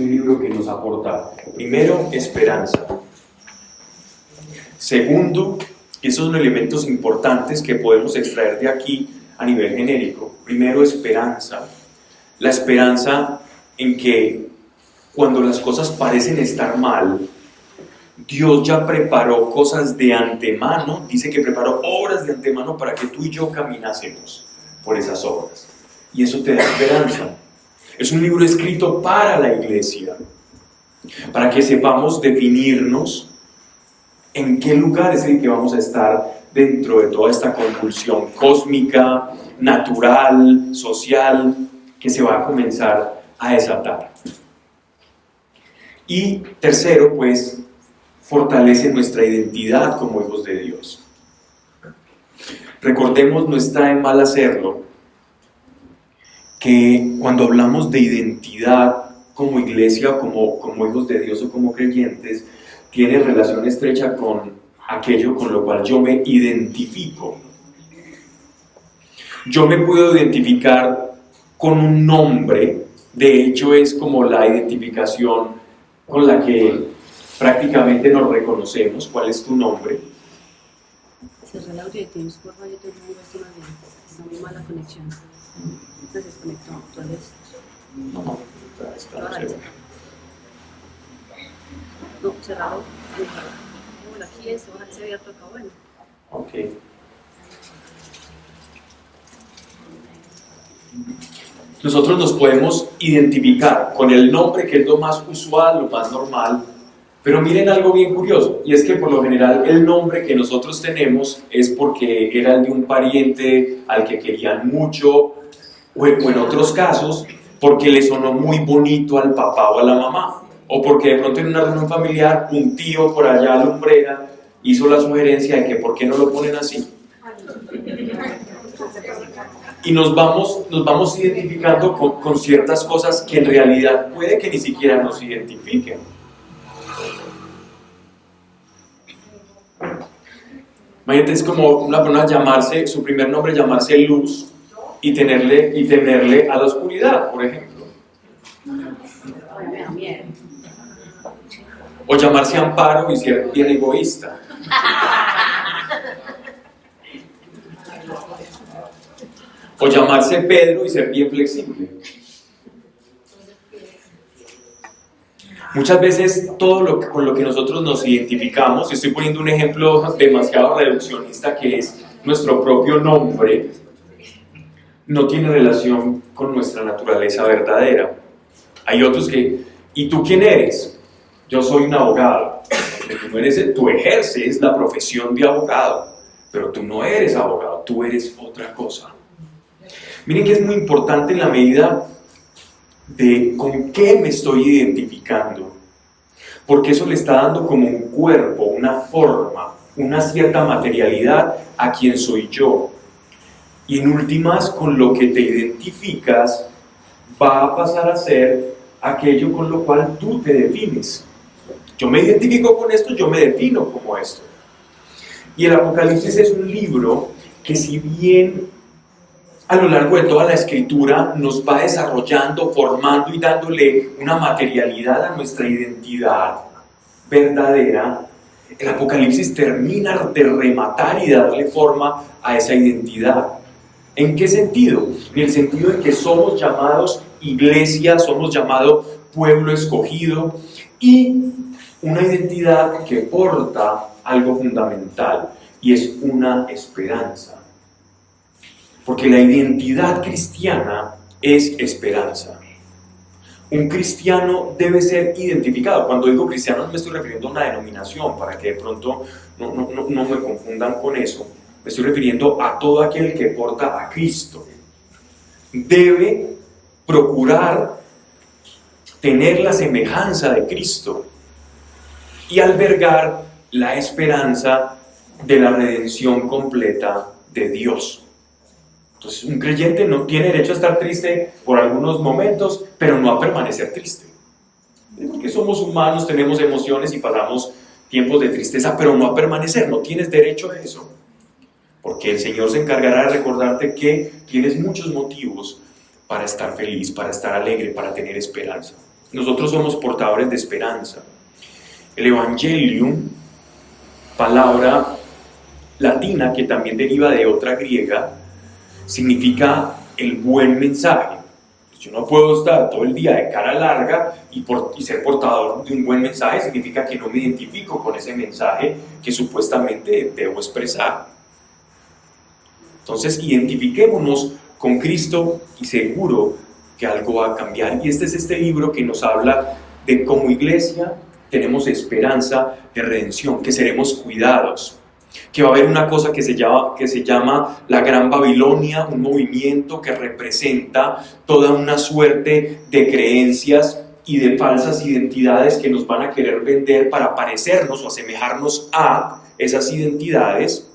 un libro que nos aporta, primero, esperanza. Segundo, esos son elementos importantes que podemos extraer de aquí a nivel genérico. Primero, esperanza. La esperanza en que cuando las cosas parecen estar mal, Dios ya preparó cosas de antemano, dice que preparó obras de antemano para que tú y yo caminásemos por esas obras. Y eso te da esperanza. Es un libro escrito para la iglesia, para que sepamos definirnos en qué lugar es el que vamos a estar dentro de toda esta convulsión cósmica, natural, social, que se va a comenzar a desatar. Y tercero, pues, fortalece nuestra identidad como hijos de Dios. Recordemos, no está en mal hacerlo, que cuando hablamos de identidad como iglesia, como hijos de Dios o como creyentes, tiene relación estrecha con aquello con lo cual yo me identifico. Yo me puedo identificar con un nombre, de hecho es como la identificación con la que prácticamente nos reconocemos. ¿Cuál es tu nombre? Cerré el audio de Teams, por favor, yo tengo está muy mala conexión. Se desconectó, entonces... No, no, cerrado. Bueno, aquí es, ojalá se abierto acá, bueno. Ok. Nosotros nos podemos identificar con el nombre, que es lo más usual, lo más normal, pero miren algo bien curioso, y es que por lo general el nombre que nosotros tenemos es porque era el de un pariente al que querían mucho, o en otros casos porque le sonó muy bonito al papá o a la mamá, o porque de pronto en una reunión familiar un tío por allá a la lumbrera hizo la sugerencia de que ¿por qué no lo ponen así? Y nos vamos identificando con ciertas cosas que en realidad puede que ni siquiera nos identifiquen. Imagínate, es como una persona llamarse, su primer nombre llamarse Luz y temerle a la oscuridad, por ejemplo. O llamarse Amparo y ser bien egoísta. O llamarse Pedro y ser bien flexible. Muchas veces con lo que nosotros nos identificamos, y estoy poniendo un ejemplo demasiado reduccionista que es nuestro propio nombre, no tiene relación con nuestra naturaleza verdadera. Hay otros que, ¿y tú quién eres? Yo soy un abogado. Tú ejerces la profesión de abogado, pero tú no eres abogado, tú eres otra cosa. Miren que es muy importante en la medida de con qué me estoy identificando, porque eso le está dando como un cuerpo, una forma, una cierta materialidad a quien soy yo. Y en últimas, con lo que te identificas, va a pasar a ser aquello con lo cual tú te defines. Yo me identifico con esto, yo me defino como esto. Y el Apocalipsis es un libro que, si bien a lo largo de toda la escritura nos va desarrollando, formando y dándole una materialidad a nuestra identidad verdadera, el Apocalipsis termina de rematar y darle forma a esa identidad. ¿En qué sentido? En el sentido de que somos llamados iglesia, somos llamados pueblo escogido, y una identidad que porta algo fundamental, y es una esperanza. Porque la identidad cristiana es esperanza. Un cristiano debe ser identificado. Cuando digo cristiano no me estoy refiriendo a una denominación, para que de pronto no me confundan con eso. Me estoy refiriendo a todo aquel que porta a Cristo. Debe procurar tener la semejanza de Cristo y albergar la esperanza de la redención completa de Dios. Entonces, un creyente no tiene derecho a estar triste por algunos momentos, pero no a permanecer triste. Porque somos humanos, tenemos emociones y pasamos tiempos de tristeza, pero no a permanecer. No tienes derecho a eso. Porque el Señor se encargará de recordarte que tienes muchos motivos para estar feliz, para estar alegre, para tener esperanza. nosotros somos portadores de esperanza. El Evangelium, palabra latina que también deriva de otra griega, significa el buen mensaje. Yo no puedo estar todo el día de cara larga y ser portador de un buen mensaje, significa que no me identifico con ese mensaje que supuestamente debo expresar. Entonces, identifiquémonos con Cristo y seguro que algo va a cambiar. Y este es este libro que nos habla de cómo iglesia tenemos esperanza de redención, que seremos cuidados, que va a haber una cosa que se llama la Gran Babilonia, un movimiento que representa toda una suerte de creencias y de falsas identidades que nos van a querer vender para parecernos o asemejarnos a esas identidades,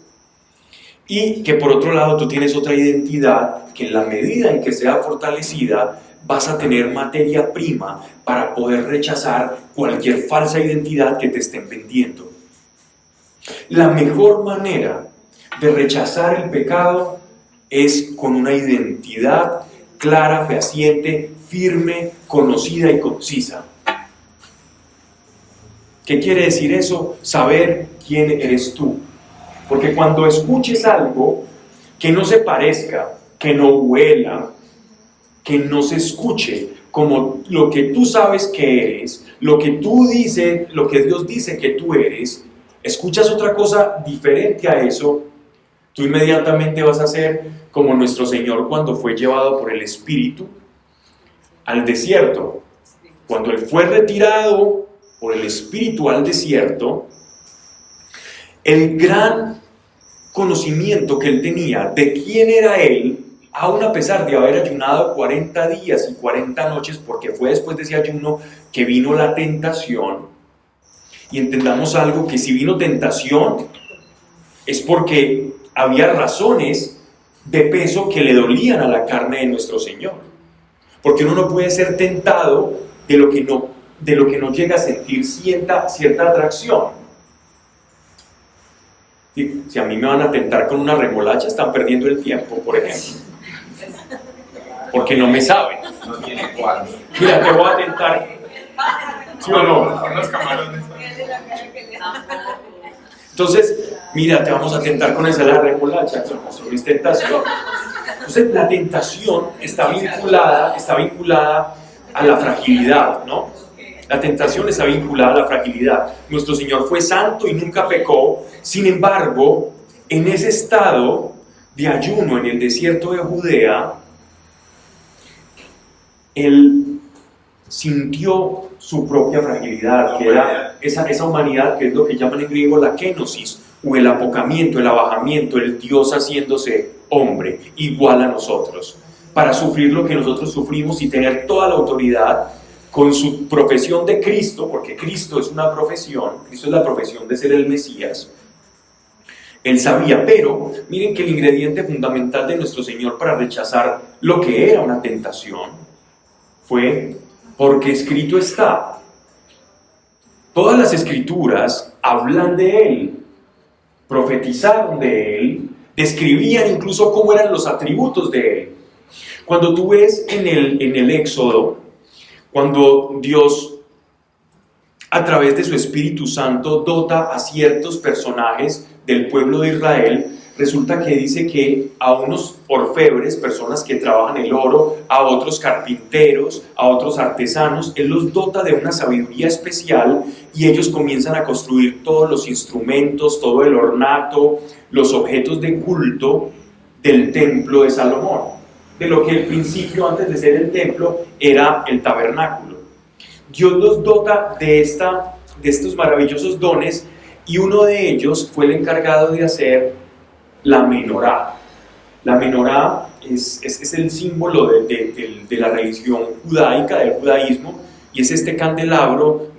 y que por otro lado tú tienes otra identidad que en la medida en que sea fortalecida vas a tener materia prima para poder rechazar cualquier falsa identidad que te estén vendiendo. La mejor manera de rechazar el pecado es con una identidad clara, fehaciente, firme, conocida y concisa. ¿Qué quiere decir eso? Saber quién eres tú. Porque cuando escuches algo que no se parezca, que no huela, que no se escuche como lo que tú sabes que eres, lo que Dios dice que tú eres, escuchas otra cosa diferente a eso, tú inmediatamente vas a ser como nuestro Señor cuando fue llevado por el Espíritu al desierto. Cuando Él fue retirado por el Espíritu al desierto, el gran conocimiento que Él tenía de quién era Él, aún a pesar de haber ayunado 40 días y 40 noches, porque fue después de ese ayuno que vino la tentación. Y entendamos algo, que si vino tentación es porque había razones de peso que le dolían a la carne de nuestro Señor. Porque uno no puede ser tentado de lo que no llega a sentir cierta atracción. Si a mí me van a tentar con una remolacha, están perdiendo el tiempo, por ejemplo. Porque no me saben. No tiene cuál. Mira, te voy a tentar. ¿Sí o no? Con los camarones. Entonces, mira, te vamos a tentar con esa la remolacha, eso es tentación. Entonces, la tentación está vinculada a la fragilidad, ¿no? La tentación está vinculada a la fragilidad. Nuestro Señor fue santo y nunca pecó. Sin embargo, en ese estado de ayuno en el desierto de Judea, Él sintió su propia fragilidad, que era esa humanidad que es lo que llaman en griego la kenosis, o el apocamiento, el abajamiento, el Dios haciéndose hombre, igual a nosotros, para sufrir lo que nosotros sufrimos y tener toda la autoridad con su profesión de Cristo, porque Cristo es una profesión, Cristo es la profesión de ser el Mesías. Él sabía, pero miren que el ingrediente fundamental de nuestro Señor para rechazar lo que era una tentación fue porque escrito está. Todas las escrituras hablan de Él, profetizaron de Él, describían incluso cómo eran los atributos de Él. Cuando tú ves en el Éxodo, cuando Dios a través de su Espíritu Santo dota a ciertos personajes del pueblo de Israel, resulta que dice que a unos orfebres, personas que trabajan el oro, a otros carpinteros, a otros artesanos, Él los dota de una sabiduría especial y ellos comienzan a construir todos los instrumentos, todo el ornato, los objetos de culto del templo de Salomón, de lo que al principio, antes de ser el templo, era el tabernáculo. Dios los dota de estos maravillosos dones y uno de ellos fue el encargado de hacer la menorá. La menorá es el símbolo de la religión judaica, del judaísmo, y es este candelabro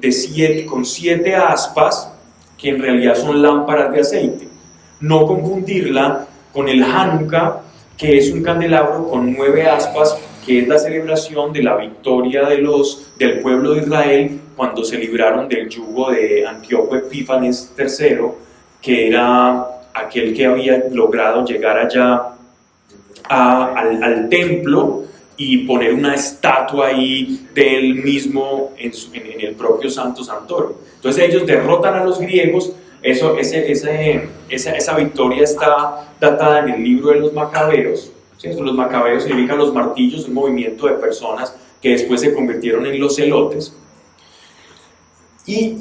con 7 aspas que en realidad son lámparas de aceite. No confundirla con el Hanukkah, que es un candelabro con 9 aspas, que es la celebración de la victoria del pueblo de Israel cuando se libraron del yugo de Antíoco Epífanes III, que era aquel que había logrado llegar allá al templo y poner una estatua ahí de él mismo en el propio Santo Santorum. Entonces ellos derrotan a los griegos. Esa victoria está datada en el libro de los Macabeos. ¿Sí? Los Macabeos significan los martillos, un movimiento de personas que después se convirtieron en los celotes. Y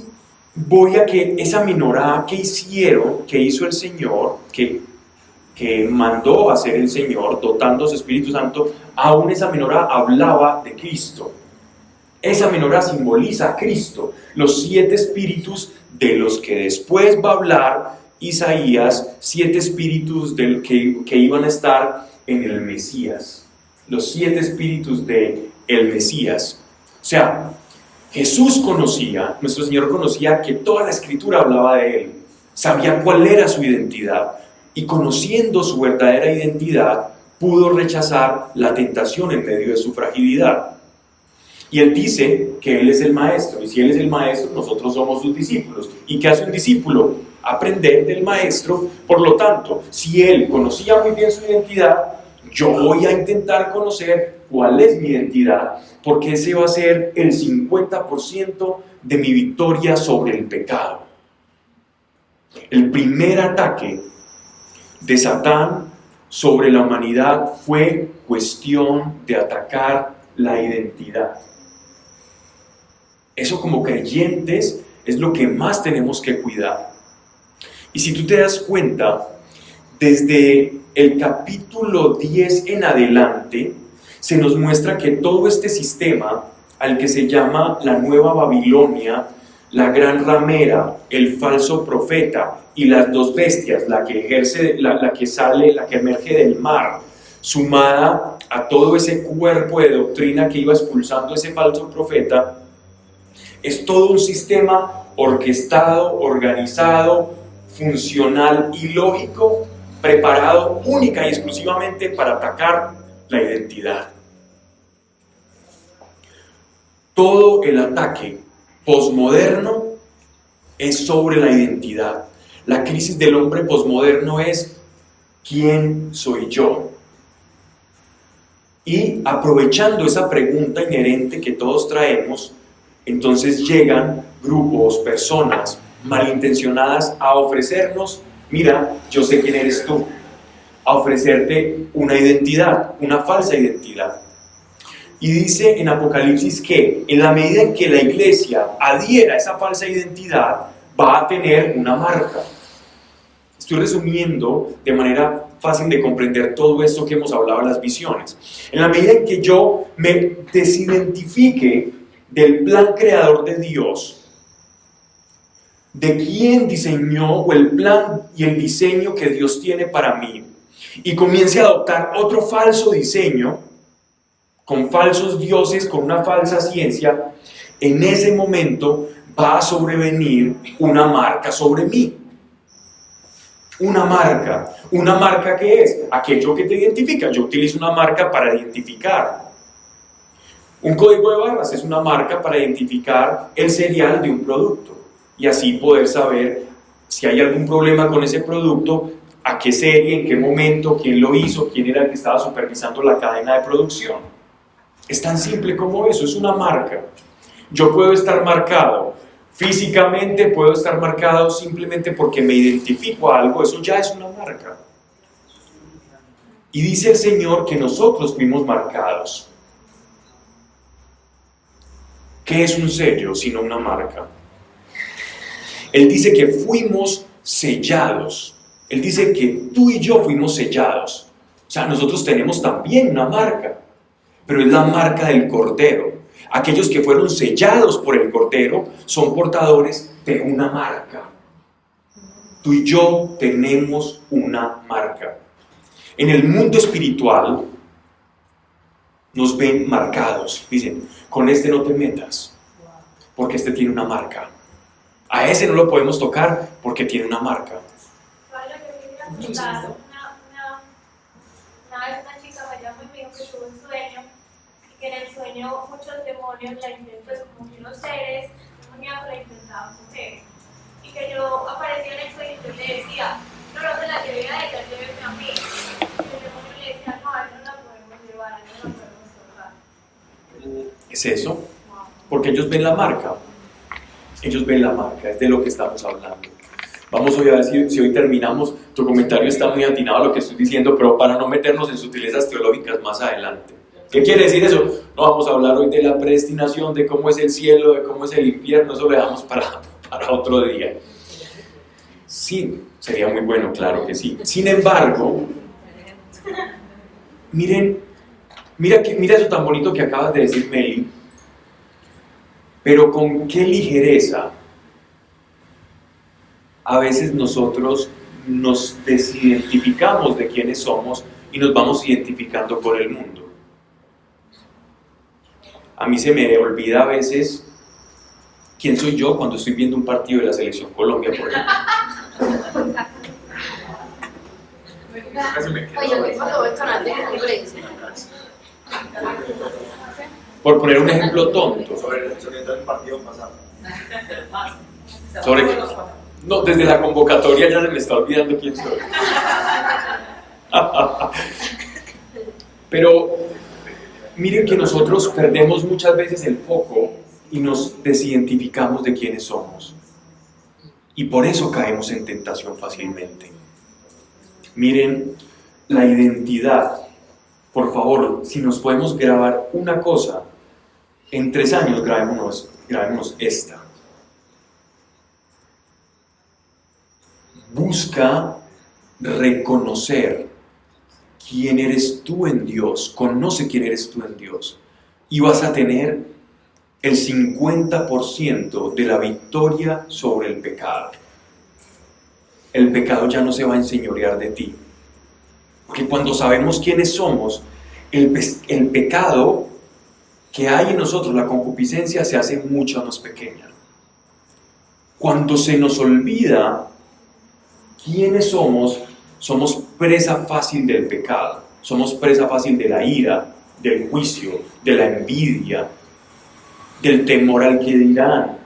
voy a que esa minorá que hizo el Señor, que mandó a hacer el Señor, dotando su Espíritu Santo, aún esa minorá hablaba de Cristo. Esa minorá simboliza a Cristo, los 7 espíritus de los que después va a hablar Isaías, 7 espíritus que iban a estar en el Mesías, los 7 espíritus del Mesías. O sea, Jesús conocía, nuestro Señor conocía que toda la Escritura hablaba de Él, sabía cuál era su identidad, y conociendo su verdadera identidad, pudo rechazar la tentación en medio de su fragilidad. Y Él dice que Él es el Maestro, y si Él es el Maestro, nosotros somos sus discípulos. ¿Y qué hace un discípulo? Aprender del Maestro. Por lo tanto, si Él conocía muy bien su identidad, yo voy a intentar conocer cuál es mi identidad, porque ese va a ser el 50% de mi victoria sobre el pecado. El primer ataque de Satán sobre la humanidad fue cuestión de atacar la identidad. Eso como creyentes es lo que más tenemos que cuidar. Y si tú te das cuenta, desde el capítulo 10 en adelante, se nos muestra que todo este sistema, al que se llama la Nueva Babilonia, la gran ramera, el falso profeta y las 2 bestias, la que emerge del mar, sumada a todo ese cuerpo de doctrina que iba expulsando ese falso profeta, es todo un sistema orquestado, organizado, funcional y lógico, preparado única y exclusivamente para atacar la identidad. Todo el ataque posmoderno es sobre la identidad. La crisis del hombre posmoderno es ¿quién soy yo? Y aprovechando esa pregunta inherente que todos traemos, entonces llegan grupos, personas malintencionadas a ofrecernos, mira, yo sé quién eres tú, a ofrecerte una identidad, una falsa identidad. Y dice en Apocalipsis que en la medida en que la iglesia adhiera a esa falsa identidad, va a tener una marca. Estoy resumiendo de manera fácil de comprender todo esto que hemos hablado en las visiones. En la medida en que yo me desidentifique del plan creador de Dios, de quién diseñó o el plan y el diseño que Dios tiene para mí, y comience a adoptar otro falso diseño, con falsos dioses, con una falsa ciencia, en ese momento va a sobrevenir una marca sobre mí. Una marca ¿qué es? Aquello que te identifica. Yo utilizo una marca para identificar. Un código de barras es una marca para identificar el serial de un producto y así poder saber si hay algún problema con ese producto, a qué serie, en qué momento, quién lo hizo, quién era el que estaba supervisando la cadena de producción. Es tan simple como eso, es una marca. Yo puedo estar marcado físicamente, puedo estar marcado simplemente porque me identifico a algo, eso ya es una marca. Y dice el Señor que nosotros fuimos marcados. ¿Qué es un sello sino una marca? Él dice que fuimos sellados. Él dice que tú y yo fuimos sellados. O sea, nosotros tenemos también una marca, pero es la marca del Cordero. Aquellos que fueron sellados por el Cordero son portadores de una marca. Tú y yo tenemos una marca. En el mundo espiritual nos ven marcados. Dicen, con este no te metas, porque este tiene una marca. A ese no lo podemos tocar porque tiene una marca. Una vez una chica me llamó y me dijo que tuvo un sueño y que en el sueño muchos demonios la intentaban, pues como que unos seres demoníacos la intentaban coger y que yo aparecía en el sueño y yo le decía, no se la llevé a ella, lléveme a mí. Y el demonio le decía, no, a ella no la podemos llevar, a ella no la podemos Es eso, porque ellos ven la marca. Ellos ven la marca, es de lo que estamos hablando. Vamos hoy a ver si hoy terminamos. Tu comentario está muy atinado a lo que estoy diciendo, pero para no meternos en sutilezas teológicas más adelante. ¿Qué quiere decir eso? No vamos a hablar hoy de la predestinación, de cómo es el cielo, de cómo es el infierno, eso lo dejamos para otro día. Sí, sería muy bueno, claro que sí. Sin embargo, mira eso tan bonito que acabas de decir, Meli, pero con qué ligereza a veces nosotros nos desidentificamos de quiénes somos y nos vamos identificando con el mundo. A mí se me olvida a veces quién soy yo cuando estoy viendo un partido de la Selección Colombia, por ejemplo. Oye, cuando veo el canal de inglés. Por poner un ejemplo tonto. Sobre el partido pasado. No, desde la convocatoria ya se me está olvidando quién soy. Pero miren que nosotros perdemos muchas veces el foco y nos desidentificamos de quiénes somos. Y por eso caemos en tentación fácilmente. Miren, la identidad. Por favor, si nos podemos grabar una cosa, en 3 años grabémonos esta. Busca reconocer quién eres tú en Dios, conoce quién eres tú en Dios, y vas a tener el 50% de la victoria sobre el pecado. El pecado ya no se va a enseñorear de ti, porque cuando sabemos quiénes somos, el pecado que hay en nosotros, la concupiscencia, se hace mucho más pequeña. Cuando se nos olvida quiénes somos presa fácil del pecado, somos presa fácil de la ira, del juicio, de la envidia, del temor al que dirán,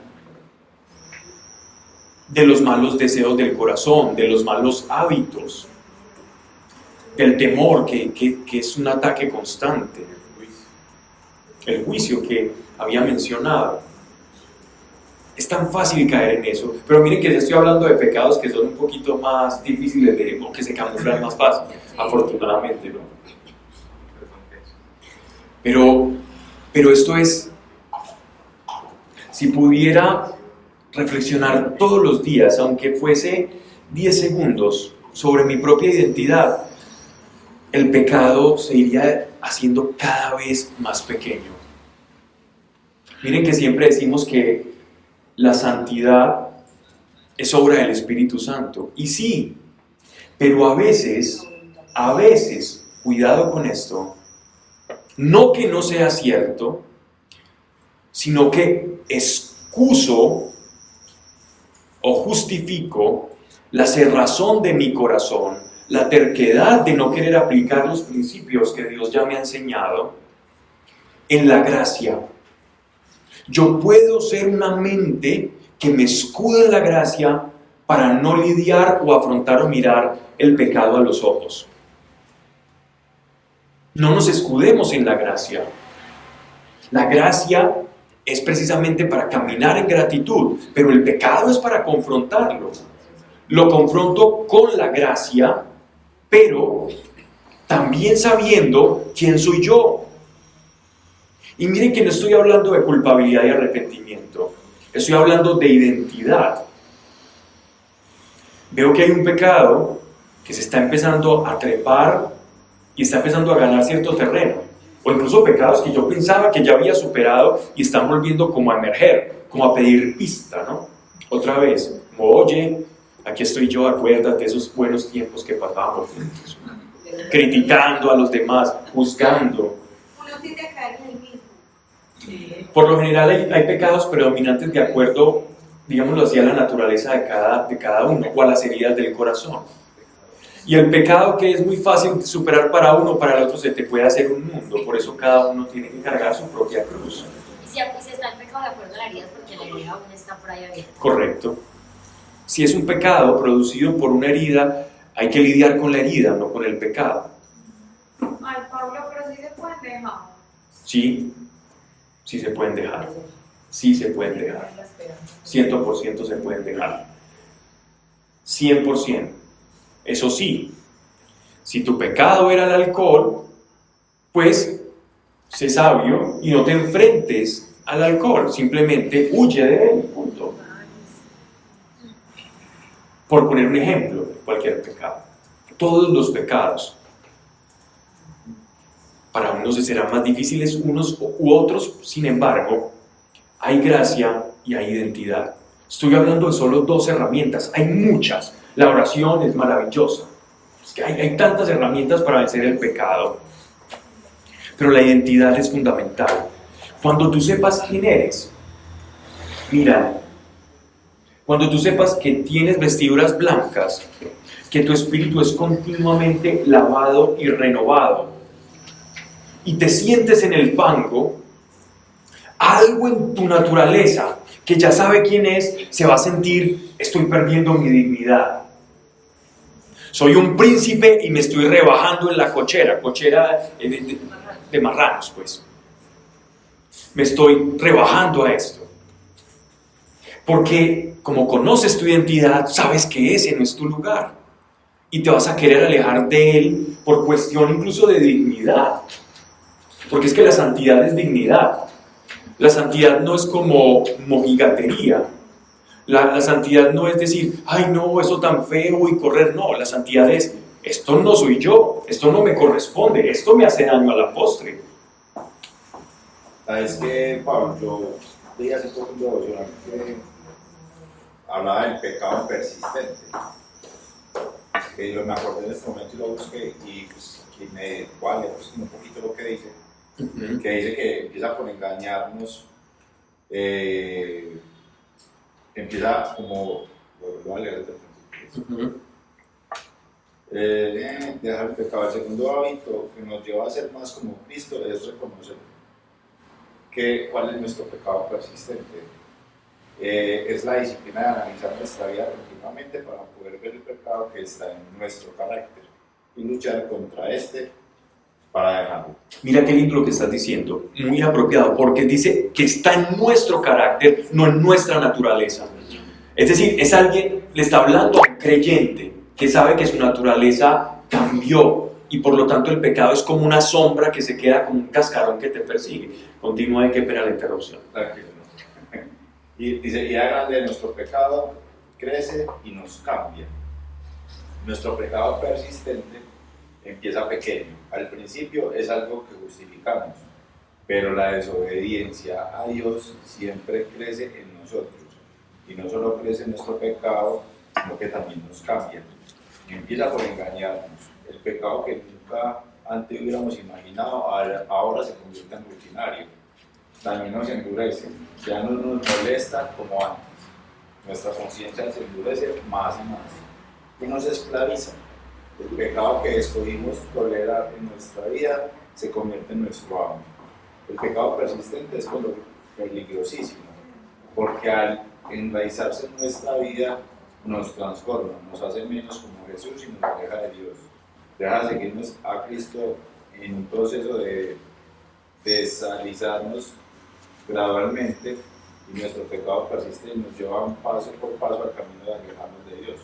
de los malos deseos del corazón, de los malos hábitos, del temor que es un ataque constante, el juicio que había mencionado. Es tan fácil caer en eso, pero miren que ya estoy hablando de pecados que son un poquito más difíciles o que se camuflan más fácil, afortunadamente, ¿no? Pero esto es, si pudiera reflexionar todos los días, aunque fuese 10 segundos, sobre mi propia identidad, el pecado se iría haciendo cada vez más pequeño. Miren que siempre decimos que la santidad es obra del Espíritu Santo. Y sí, pero a veces, cuidado con esto, no que no sea cierto, sino que excuso o justifico la cerrazón de mi corazón, la terquedad de no querer aplicar los principios que Dios ya me ha enseñado en la gracia. Yo puedo ser una mente que me escude en la gracia para no lidiar o afrontar o mirar el pecado a los ojos. No nos escudemos en la gracia. La gracia es precisamente para caminar en gratitud, pero el pecado es para confrontarlo. Lo confronto con la gracia, pero también sabiendo quién soy yo. Y miren que no estoy hablando de culpabilidad y arrepentimiento, estoy hablando de identidad. Veo que hay un pecado que se está empezando a trepar y está empezando a ganar cierto terreno, o incluso pecados que yo pensaba que ya había superado y están volviendo como a emerger, como a pedir pista, ¿no? Otra vez, como, oye, aquí estoy yo, acuérdate de esos buenos tiempos que pasábamos juntos, criticando a los demás, juzgando. Uno tiende a caer en el mismo. Por lo general hay pecados predominantes de acuerdo, digámoslo así, a la naturaleza de cada uno o a las heridas del corazón. Y el pecado que es muy fácil de superar para uno, para el otro se te puede hacer un mundo. Por eso cada uno tiene que cargar su propia cruz. Y si está el pecado de acuerdo a la herida, porque la herida aún está por ahí abierta. Correcto. Si es un pecado producido por una herida, hay que lidiar con la herida, no con el pecado. Ay, Pablo, pero sí se puede dejar. ¿Sí? Sí se pueden dejar. Sí se pueden dejar. 100% se pueden dejar. 100%. Eso sí, si tu pecado era el alcohol, pues sé sabio y no te enfrentes al alcohol, simplemente huye de él, punto. Por poner un ejemplo, cualquier pecado. Todos los pecados, para unos serán más difíciles unos u otros, sin embargo, hay gracia y hay identidad. Estoy hablando de solo 2 herramientas, hay muchas. La oración es maravillosa. Es que hay tantas herramientas para vencer el pecado. Pero la identidad es fundamental. Cuando tú sepas quién eres, mira, cuando tú sepas que tienes vestiduras blancas, que tu espíritu es continuamente lavado y renovado, y te sientes en el fango, algo en tu naturaleza, que ya sabe quién es, se va a sentir, estoy perdiendo mi dignidad. Soy un príncipe y me estoy rebajando en la cochera de marranos, pues. Me estoy rebajando a esto. Porque como conoces tu identidad, sabes que ese no es tu lugar. Y te vas a querer alejar de él por cuestión incluso de dignidad. Porque es que la santidad es dignidad. La santidad no es como mojigatería. La santidad no es decir, ay no, eso tan feo y correr. No, la santidad es, esto no soy yo, esto no me corresponde, esto me hace daño a la postre. Es que, Pablo, yo leí hace poco un devocional que hablaba del pecado persistente. Que yo me acordé en este momento y lo busqué y pues, vale, pues, un poquito lo que dice. Que dice que empieza por engañarnos, empieza como, lo voy a leer desde el principio. Dejar el pecado. El segundo hábito que nos lleva a ser más como Cristo es reconocer cuál es nuestro pecado persistente. Es la disciplina de analizar nuestra vida continuamente para poder ver el pecado que está en nuestro carácter y luchar contra este para dejarlo. Mira qué lindo lo que estás diciendo, muy apropiado, porque dice que está en nuestro carácter, no en nuestra naturaleza. Es decir, es alguien, le está hablando a un creyente que sabe que su naturaleza cambió y por lo tanto el pecado es como una sombra que se queda como un cascarón que te persigue. Continúa, qué pena la interrupción. Tranquilo. Y dice, y grande nuestro pecado crece y nos cambia. Nuestro pecado persistente empieza pequeño. Al principio es algo que justificamos, pero la desobediencia a Dios siempre crece en nosotros. Y no solo crece en nuestro pecado, sino que también nos cambia. Y empieza por engañarnos. El pecado que nunca antes hubiéramos imaginado, ahora se convierte en rutinario. También nos endurece, ya no nos molesta como antes. Nuestra conciencia se endurece más y más y nos esclaviza. El pecado que escogimos tolerar en nuestra vida se convierte en nuestro amo. El pecado persistente es peligrosísimo, porque al enraizarse en nuestra vida nos transforma, nos hace menos como Jesús y nos aleja de Dios. Deja de seguirnos a Cristo en un proceso de desalizarnos gradualmente, y nuestro pecado persiste y nos lleva paso por paso al camino de alejarnos de Dios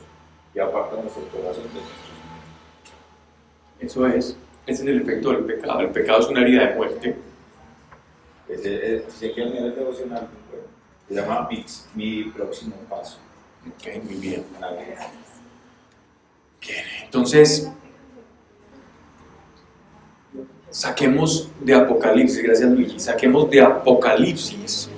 y aparta nuestro corazón de nuestros. Eso es, ese es el efecto del pecado. El pecado es una herida de muerte. Si quieren leer el devocional, se llama Mi Próximo Paso. Ok, muy bien. Bien. Entonces, saquemos de Apocalipsis, gracias Luigi, saquemos de Apocalipsis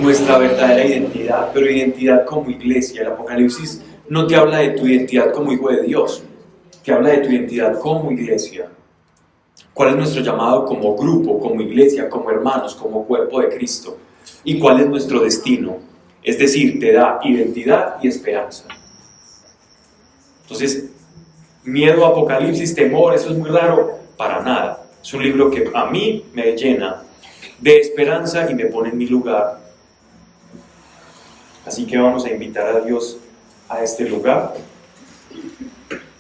nuestra verdadera identidad, pero identidad como iglesia. El Apocalipsis no te habla de tu identidad como hijo de Dios, te habla de tu identidad como iglesia. ¿Cuál es nuestro llamado como grupo, como iglesia, como hermanos, como cuerpo de Cristo? ¿Y cuál es nuestro destino? Es decir, te da identidad y esperanza. Entonces, miedo, apocalipsis, temor, eso es muy raro, para nada. Es un libro que a mí me llena de esperanza y me pone en mi lugar. Así que vamos a invitar a Dios a este lugar,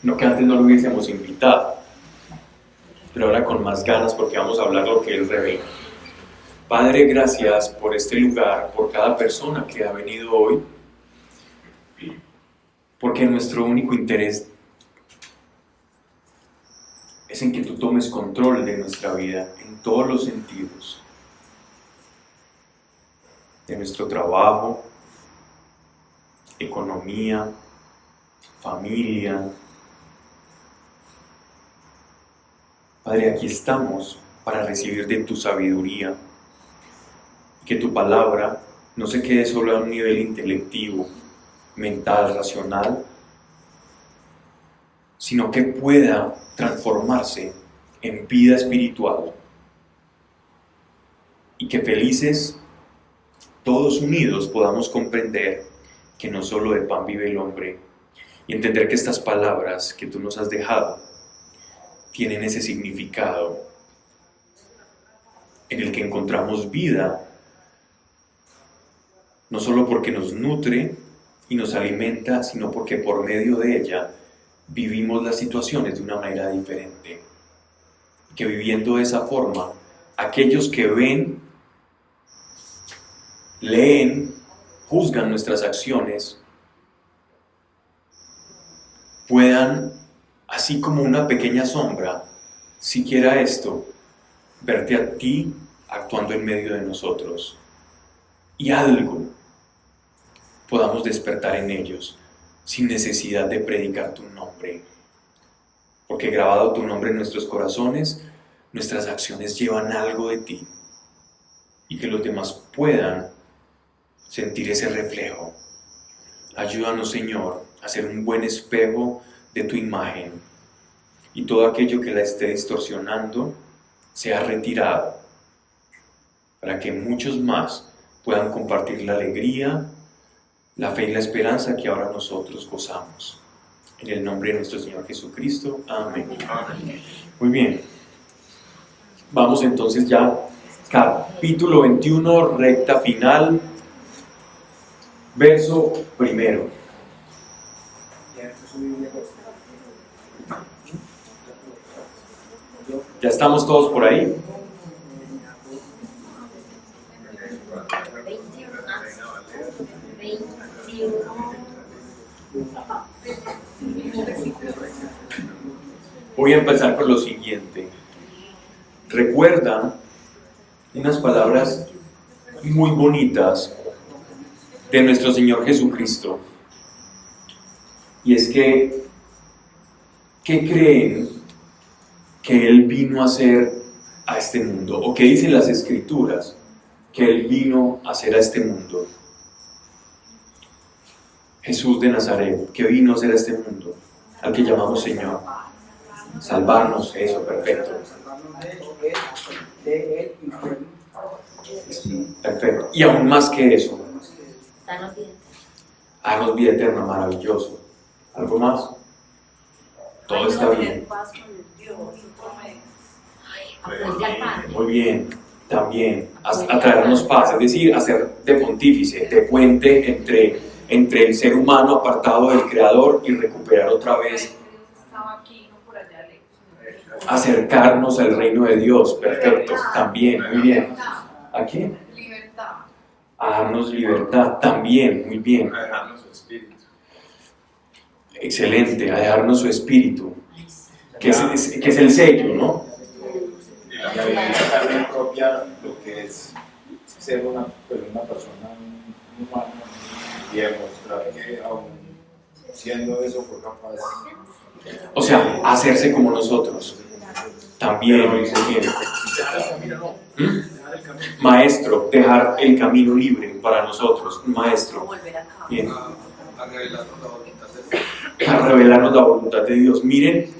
no que antes no lo hubiésemos invitado. pero ahora con más ganas porque vamos a hablar lo que Él revela. Padre, gracias por este lugar, por cada persona que ha venido hoy, porque nuestro único interés es en que tú tomes control de nuestra vida en todos los sentidos, de nuestro trabajo, economía, familia. Padre, aquí estamos para recibir de tu sabiduría, que tu palabra no se quede solo a un nivel intelectivo, mental, racional, sino que pueda transformarse en vida espiritual y que felices, todos unidos, podamos comprender que no solo de pan vive el hombre y entender que estas palabras que tú nos has dejado tienen ese significado en el que encontramos vida, no solo porque nos nutre y nos alimenta, sino porque por medio de ella vivimos las situaciones de una manera diferente. Que viviendo de esa forma, aquellos que ven, leen, juzgan nuestras acciones, puedan, así como una pequeña sombra, siquiera esto, verte a ti actuando en medio de nosotros, y algo podamos despertar en ellos sin necesidad de predicar tu nombre, porque grabado tu nombre en nuestros corazones, nuestras acciones llevan algo de ti, y que los demás puedan sentir ese reflejo. Ayúdanos, Señor, a ser un buen espejo de tu imagen, y todo aquello que la esté distorsionando sea retirado, para que muchos más puedan compartir la alegría, la fe y la esperanza que ahora nosotros gozamos. En el nombre de nuestro Señor Jesucristo. Amén. Muy bien. Vamos entonces ya, capítulo 21, recta final, verso primero. ¿Ya estamos todos por ahí? 21. Voy a empezar por lo siguiente. Recuerda unas palabras muy bonitas de nuestro Señor Jesucristo. Y es que, ¿qué creen que Él vino a hacer a este mundo? ¿O qué dicen las Escrituras que Él vino a hacer a este mundo? Jesús de Nazaret, que vino a hacer a este mundo, al que llamamos Señor. Salvarnos, eso, perfecto. Perfecto. Y aún más que eso, darnos vida eterna, maravilloso. ¿Algo más? Todo está bien. Muy bien. También, a traernos paz, es decir, a ser de pontífice, de puente entre el ser humano apartado del Creador y recuperar otra vez, acercarnos al reino de Dios. Perfecto, también, muy bien. ¿A qué? A darnos libertad, también, muy bien. A dejarnos su espíritu. Excelente, a dejarnos su espíritu, que es el sello, ¿no? Y la vida también propia, lo que es ser una persona humana y demostrar que aún siendo eso fue capaz. O sea, hacerse como nosotros. También, muy bien. Maestro, dejar el camino libre para nosotros. Maestro. Bien. A revelarnos la voluntad de Dios. Miren,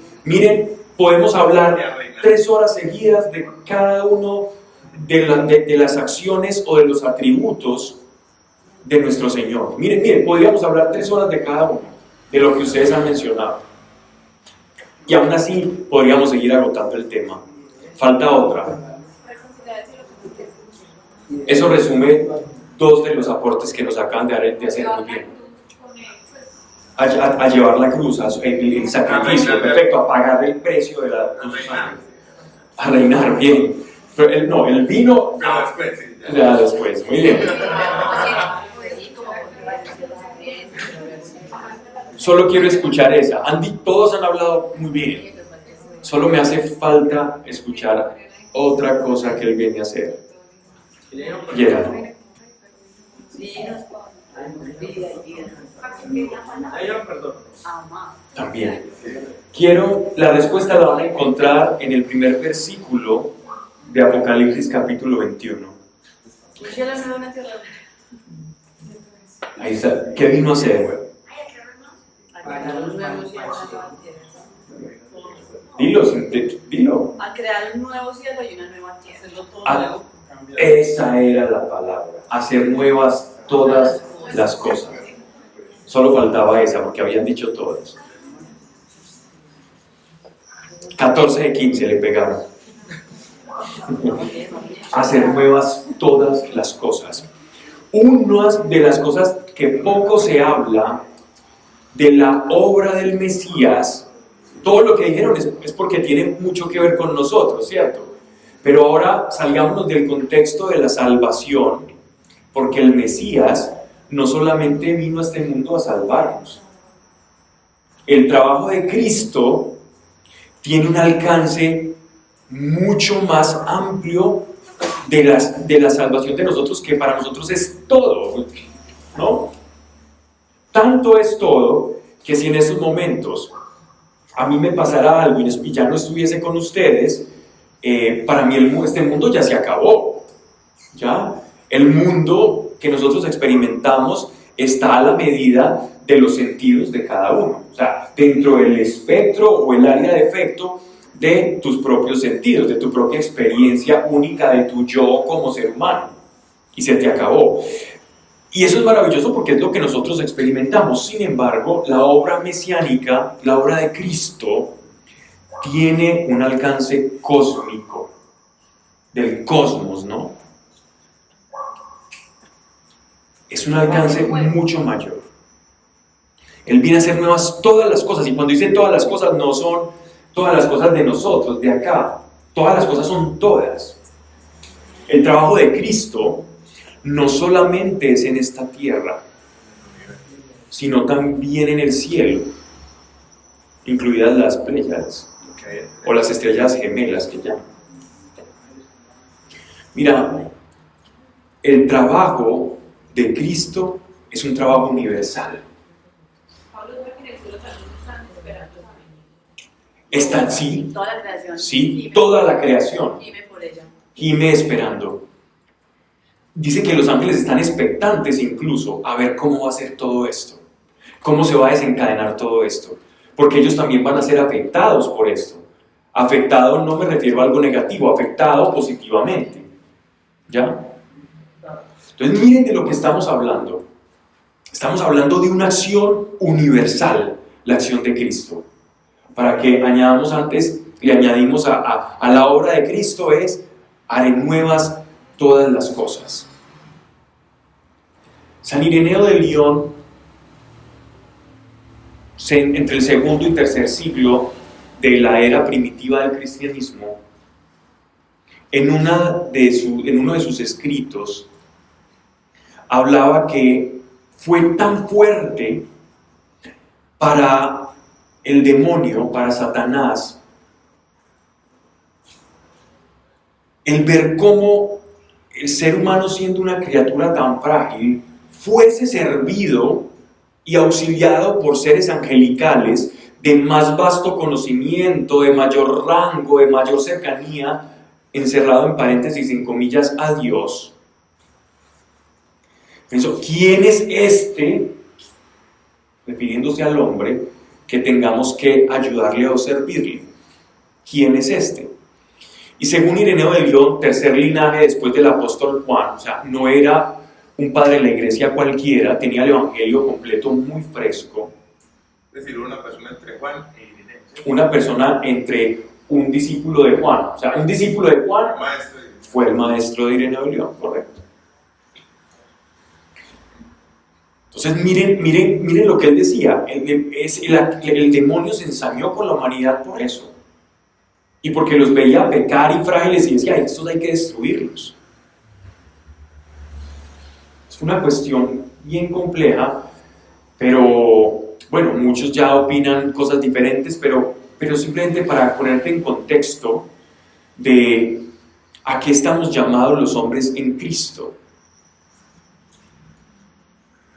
podemos hablar 3 horas seguidas de cada uno de las acciones o de los atributos de nuestro Señor. Miren, podríamos hablar 3 horas de cada uno, de lo que ustedes han mencionado. Y aún así podríamos seguir agotando el tema. Falta otra. Eso resume 2 de los aportes que nos acaban de hacer muy bien. A llevar la cruz, el sacrificio, perfecto, a pagar el precio de la cruz. A reinar, bien. Pero el vino, Pero después, sí, ya. ya después, muy bien. Solo quiero escuchar esa. Andy, todos han hablado muy bien. Solo me hace falta escuchar otra cosa que él viene a hacer. Gerard. También. La respuesta la van a encontrar en el primer versículo de Apocalipsis capítulo 21. Ahí está. ¿Qué vino a hacer? Dilo. A crear un nuevo cielo y una nueva tierra. Hacerlo todo Ah, esa era la palabra. Hacer nuevas todas las cosas. Solo faltaba esa porque habían dicho todas. 14 de 15 le pegaron. Hacer nuevas todas las cosas. Una de las cosas que poco se habla de la obra del Mesías, todo lo que dijeron es porque tiene mucho que ver con nosotros, ¿cierto? Pero ahora salgámonos del contexto de la salvación, porque el Mesías no solamente vino a este mundo a salvarnos. El trabajo de Cristo tiene un alcance mucho más amplio de la salvación de nosotros, que para nosotros es todo, ¿no? Tanto es todo que si en esos momentos a mí me pasara algo y ya no estuviese con ustedes, para mí este mundo ya se acabó. ¿Ya? El mundo que nosotros experimentamos está a la medida de los sentidos de cada uno. O sea, dentro del espectro o el área de efecto de tus propios sentidos, de tu propia experiencia única de tu yo como ser humano. Y se te acabó. Y eso es maravilloso porque es lo que nosotros experimentamos. Sin embargo, la obra mesiánica, la obra de Cristo, tiene un alcance cósmico, del cosmos, ¿no? Es un alcance mucho mayor. Él viene a hacer nuevas todas las cosas, y cuando dice todas las cosas, no son todas las cosas de nosotros, de acá. Todas las cosas son todas. El trabajo de Cristo no solamente es en esta tierra, sino también en el cielo, incluidas las Pléyades, o las estrellas gemelas que llaman. Mira, el trabajo de Cristo es un trabajo universal. Sí, toda la creación. Sí, toda la creación. Gime por ella. Gime esperando. Dice que los ángeles están expectantes incluso a ver cómo va a ser todo esto, cómo se va a desencadenar todo esto, porque ellos también van a ser afectados por esto. Afectado no me refiero a algo negativo, afectado positivamente. ¿Ya? Entonces miren de lo que estamos hablando. Estamos hablando de una acción universal, la acción de Cristo. Para que añadamos antes, le añadimos a la obra de Cristo es: haré nuevas todas las cosas. San Ireneo de León, entre el segundo y tercer siglo de la era primitiva del cristianismo, en uno de sus escritos, hablaba que fue tan fuerte para el demonio, para Satanás, el ver cómo el ser humano, siendo una criatura tan frágil, fuese servido y auxiliado por seres angelicales de más vasto conocimiento, de mayor rango, de mayor cercanía, encerrado en paréntesis, en comillas, a Dios. Pienso, ¿quién es este, refiriéndose al hombre, que tengamos que ayudarle o servirle? ¿Quién es este? Y según Ireneo de León, tercer linaje después del apóstol Juan, o sea, no era un padre de la iglesia cualquiera, tenía el evangelio completo muy fresco. Es decir, una persona entre Juan e Ireneo. Una persona entre un discípulo de Juan, o sea, un discípulo de Juan fue el maestro de Ireneo de León, correcto. Entonces miren lo que él decía, el demonio se ensañó con la humanidad por eso. y porque los veía pecar y frágiles y decía, estos hay que destruirlos. Es una cuestión bien compleja, pero bueno, muchos ya opinan cosas diferentes, pero simplemente para ponerte en contexto de a qué estamos llamados los hombres en Cristo,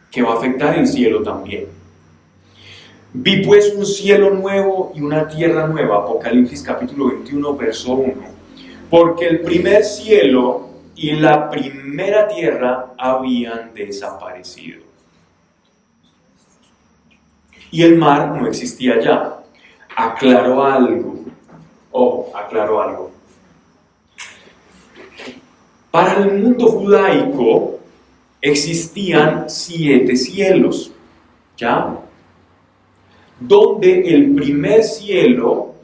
que va a afectar el cielo también. Vi pues un cielo nuevo y una tierra nueva, Apocalipsis capítulo 21, verso 1, porque el primer cielo y la primera tierra habían desaparecido. Y el mar no existía ya. Aclaro algo. Para el mundo judaico existían 7 cielos, ¿ya? Donde el primer cielo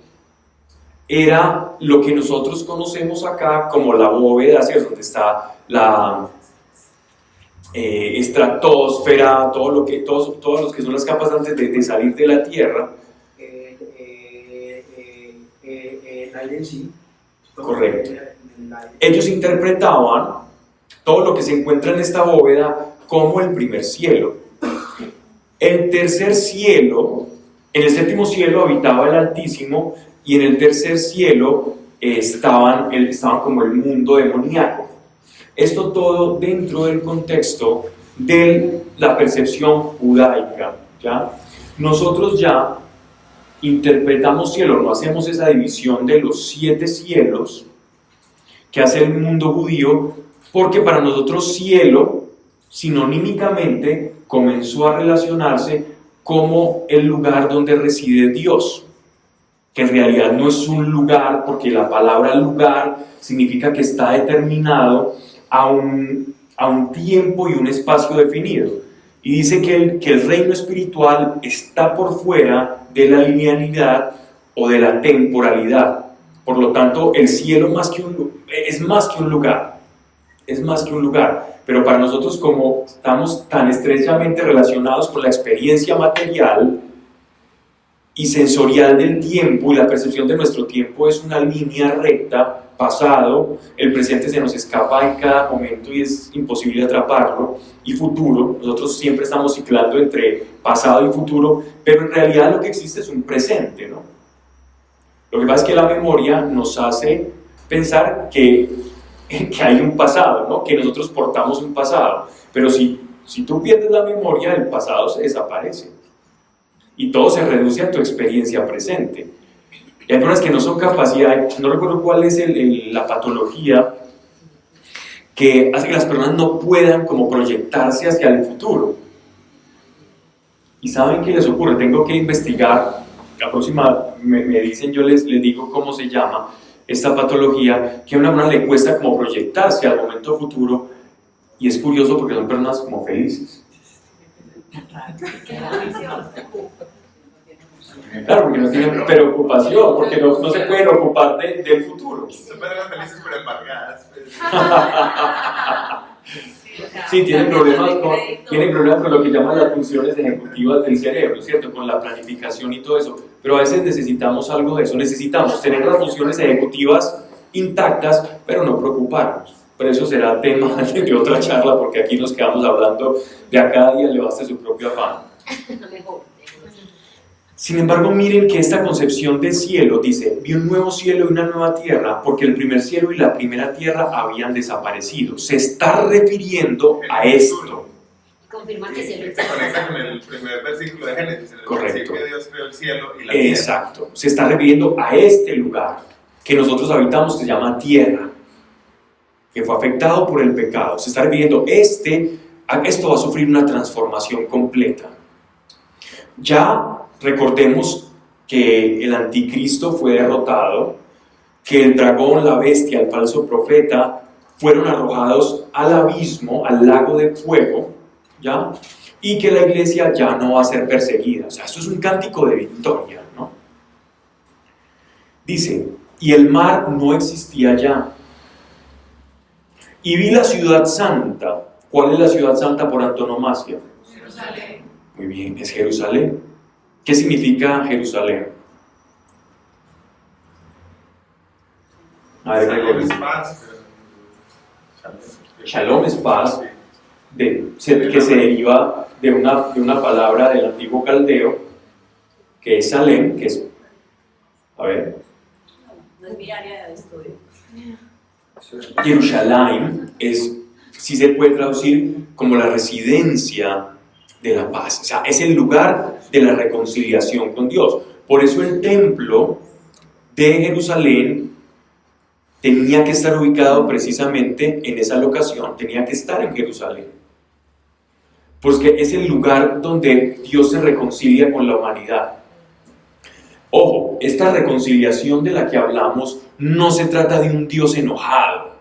era lo que nosotros conocemos acá como la bóveda, ¿sí? Donde está la estratosfera, todos los que son las capas antes de salir de la Tierra. El aire en sí. Correcto. Ellos interpretaban todo lo que se encuentra en esta bóveda como el primer cielo. El tercer cielo, en el séptimo cielo habitaba el Altísimo, y en el tercer cielo estaban como el mundo demoníaco. Esto todo dentro del contexto de la percepción judaica, ¿ya? Nosotros ya interpretamos cielo, no hacemos esa división de los 7 cielos que hace el mundo judío, porque para nosotros cielo, sinonímicamente, comenzó a relacionarse como el lugar donde reside Dios, que en realidad no es un lugar, porque la palabra lugar significa que está determinado a un tiempo y un espacio definido. Y dice que el reino espiritual está por fuera de la linealidad o de la temporalidad. Por lo tanto, el cielo es más que un lugar. Es más que un lugar. Pero para nosotros, como estamos tan estrechamente relacionados con la experiencia material y sensorial del tiempo, y la percepción de nuestro tiempo es una línea recta, pasado, el presente se nos escapa en cada momento y es imposible atraparlo, y futuro, nosotros siempre estamos ciclando entre pasado y futuro, pero en realidad lo que existe es un presente, ¿no? Lo que pasa es que la memoria nos hace pensar que hay un pasado, ¿no? Que nosotros portamos un pasado, pero si tú pierdes la memoria, el pasado se desaparece y todo se reduce a tu experiencia presente. Y hay personas que no son capaces, no recuerdo cuál es la patología que hace que las personas no puedan como proyectarse hacia el futuro. ¿Y saben qué les ocurre? Tengo que investigar, la próxima me dicen, yo les digo cómo se llama esta patología, que a una persona le cuesta como proyectarse al momento futuro, y es curioso porque son personas como felices. Claro, porque no tienen preocupación, porque no se pueden ocupar del futuro. Son personas felices pero embargadas. Sí, tienen problemas con lo que llaman las funciones ejecutivas del cerebro, ¿cierto? Con la planificación y todo eso. Pero a veces necesitamos algo de eso. Necesitamos tener las funciones ejecutivas intactas, pero no preocuparnos. Pero eso será tema de otra charla, porque aquí nos quedamos hablando de a cada día le basta su propio afán. Sin embargo, miren que esta concepción del cielo dice, vi un nuevo cielo y una nueva tierra, porque el primer cielo y la primera tierra habían desaparecido. Se está refiriendo a esto. Confirma que cielo Se conecta con el primer versículo de Génesis. En el Correcto. principio Dios creó el cielo y la tierra. Exacto. Se está refiriendo a este lugar que nosotros habitamos, que se llama tierra, que fue afectado por el pecado. Se está refiriendo esto va a sufrir una transformación completa. Ya recordemos que el anticristo fue derrotado, que el dragón, la bestia, el falso profeta fueron arrojados al abismo, al lago de fuego, ¿ya? Y que la iglesia ya no va a ser perseguida. O sea, esto es un cántico de victoria, ¿no? Dice, y el mar no existía ya. Y vi la ciudad santa. ¿Cuál es la ciudad santa por antonomasia? Jerusalén. Muy bien, es Jerusalén. ¿Qué significa Jerusalén? A ver, Shalom es paz. Shalom es paz, que se deriva de una palabra del antiguo caldeo, que es Salem, que es, a ver, No es mi área de estudio. Jerusalén es, si se puede traducir como la residencia de la paz, o sea, es el lugar de la reconciliación con Dios. Por eso el templo de Jerusalén tenía que estar ubicado precisamente en esa locación, tenía que estar en Jerusalén. Porque es el lugar donde Dios se reconcilia con la humanidad. Ojo, esta reconciliación de la que hablamos no se trata de un Dios enojado,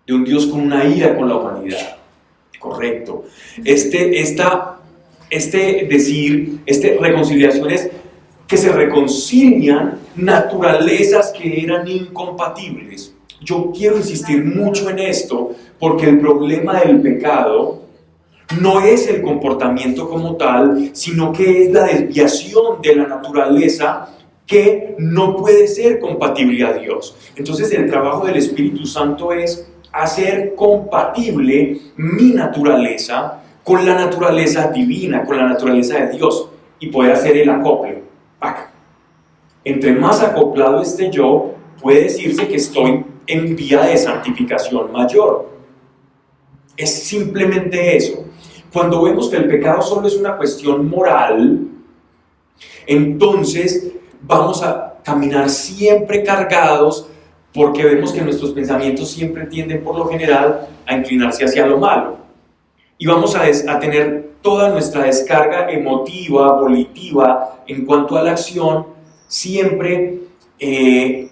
de un Dios con una ira con la humanidad. Correcto. Reconciliación es que se reconcilian naturalezas que eran incompatibles. Yo quiero insistir mucho en esto porque el problema del pecado no es el comportamiento como tal, sino que es la desviación de la naturaleza que no puede ser compatible a Dios. Entonces el trabajo del Espíritu Santo es hacer compatible mi naturaleza con la naturaleza divina, con la naturaleza de Dios, y poder hacer el acople. Entre más acoplado esté yo, puede decirse que estoy en vía de santificación mayor. Es simplemente eso. Cuando vemos que el pecado solo es una cuestión moral, entonces vamos a caminar siempre cargados, porque vemos que nuestros pensamientos siempre tienden por lo general a inclinarse hacia lo malo. Y vamos a tener toda nuestra descarga emotiva, volitiva, en cuanto a la acción, siempre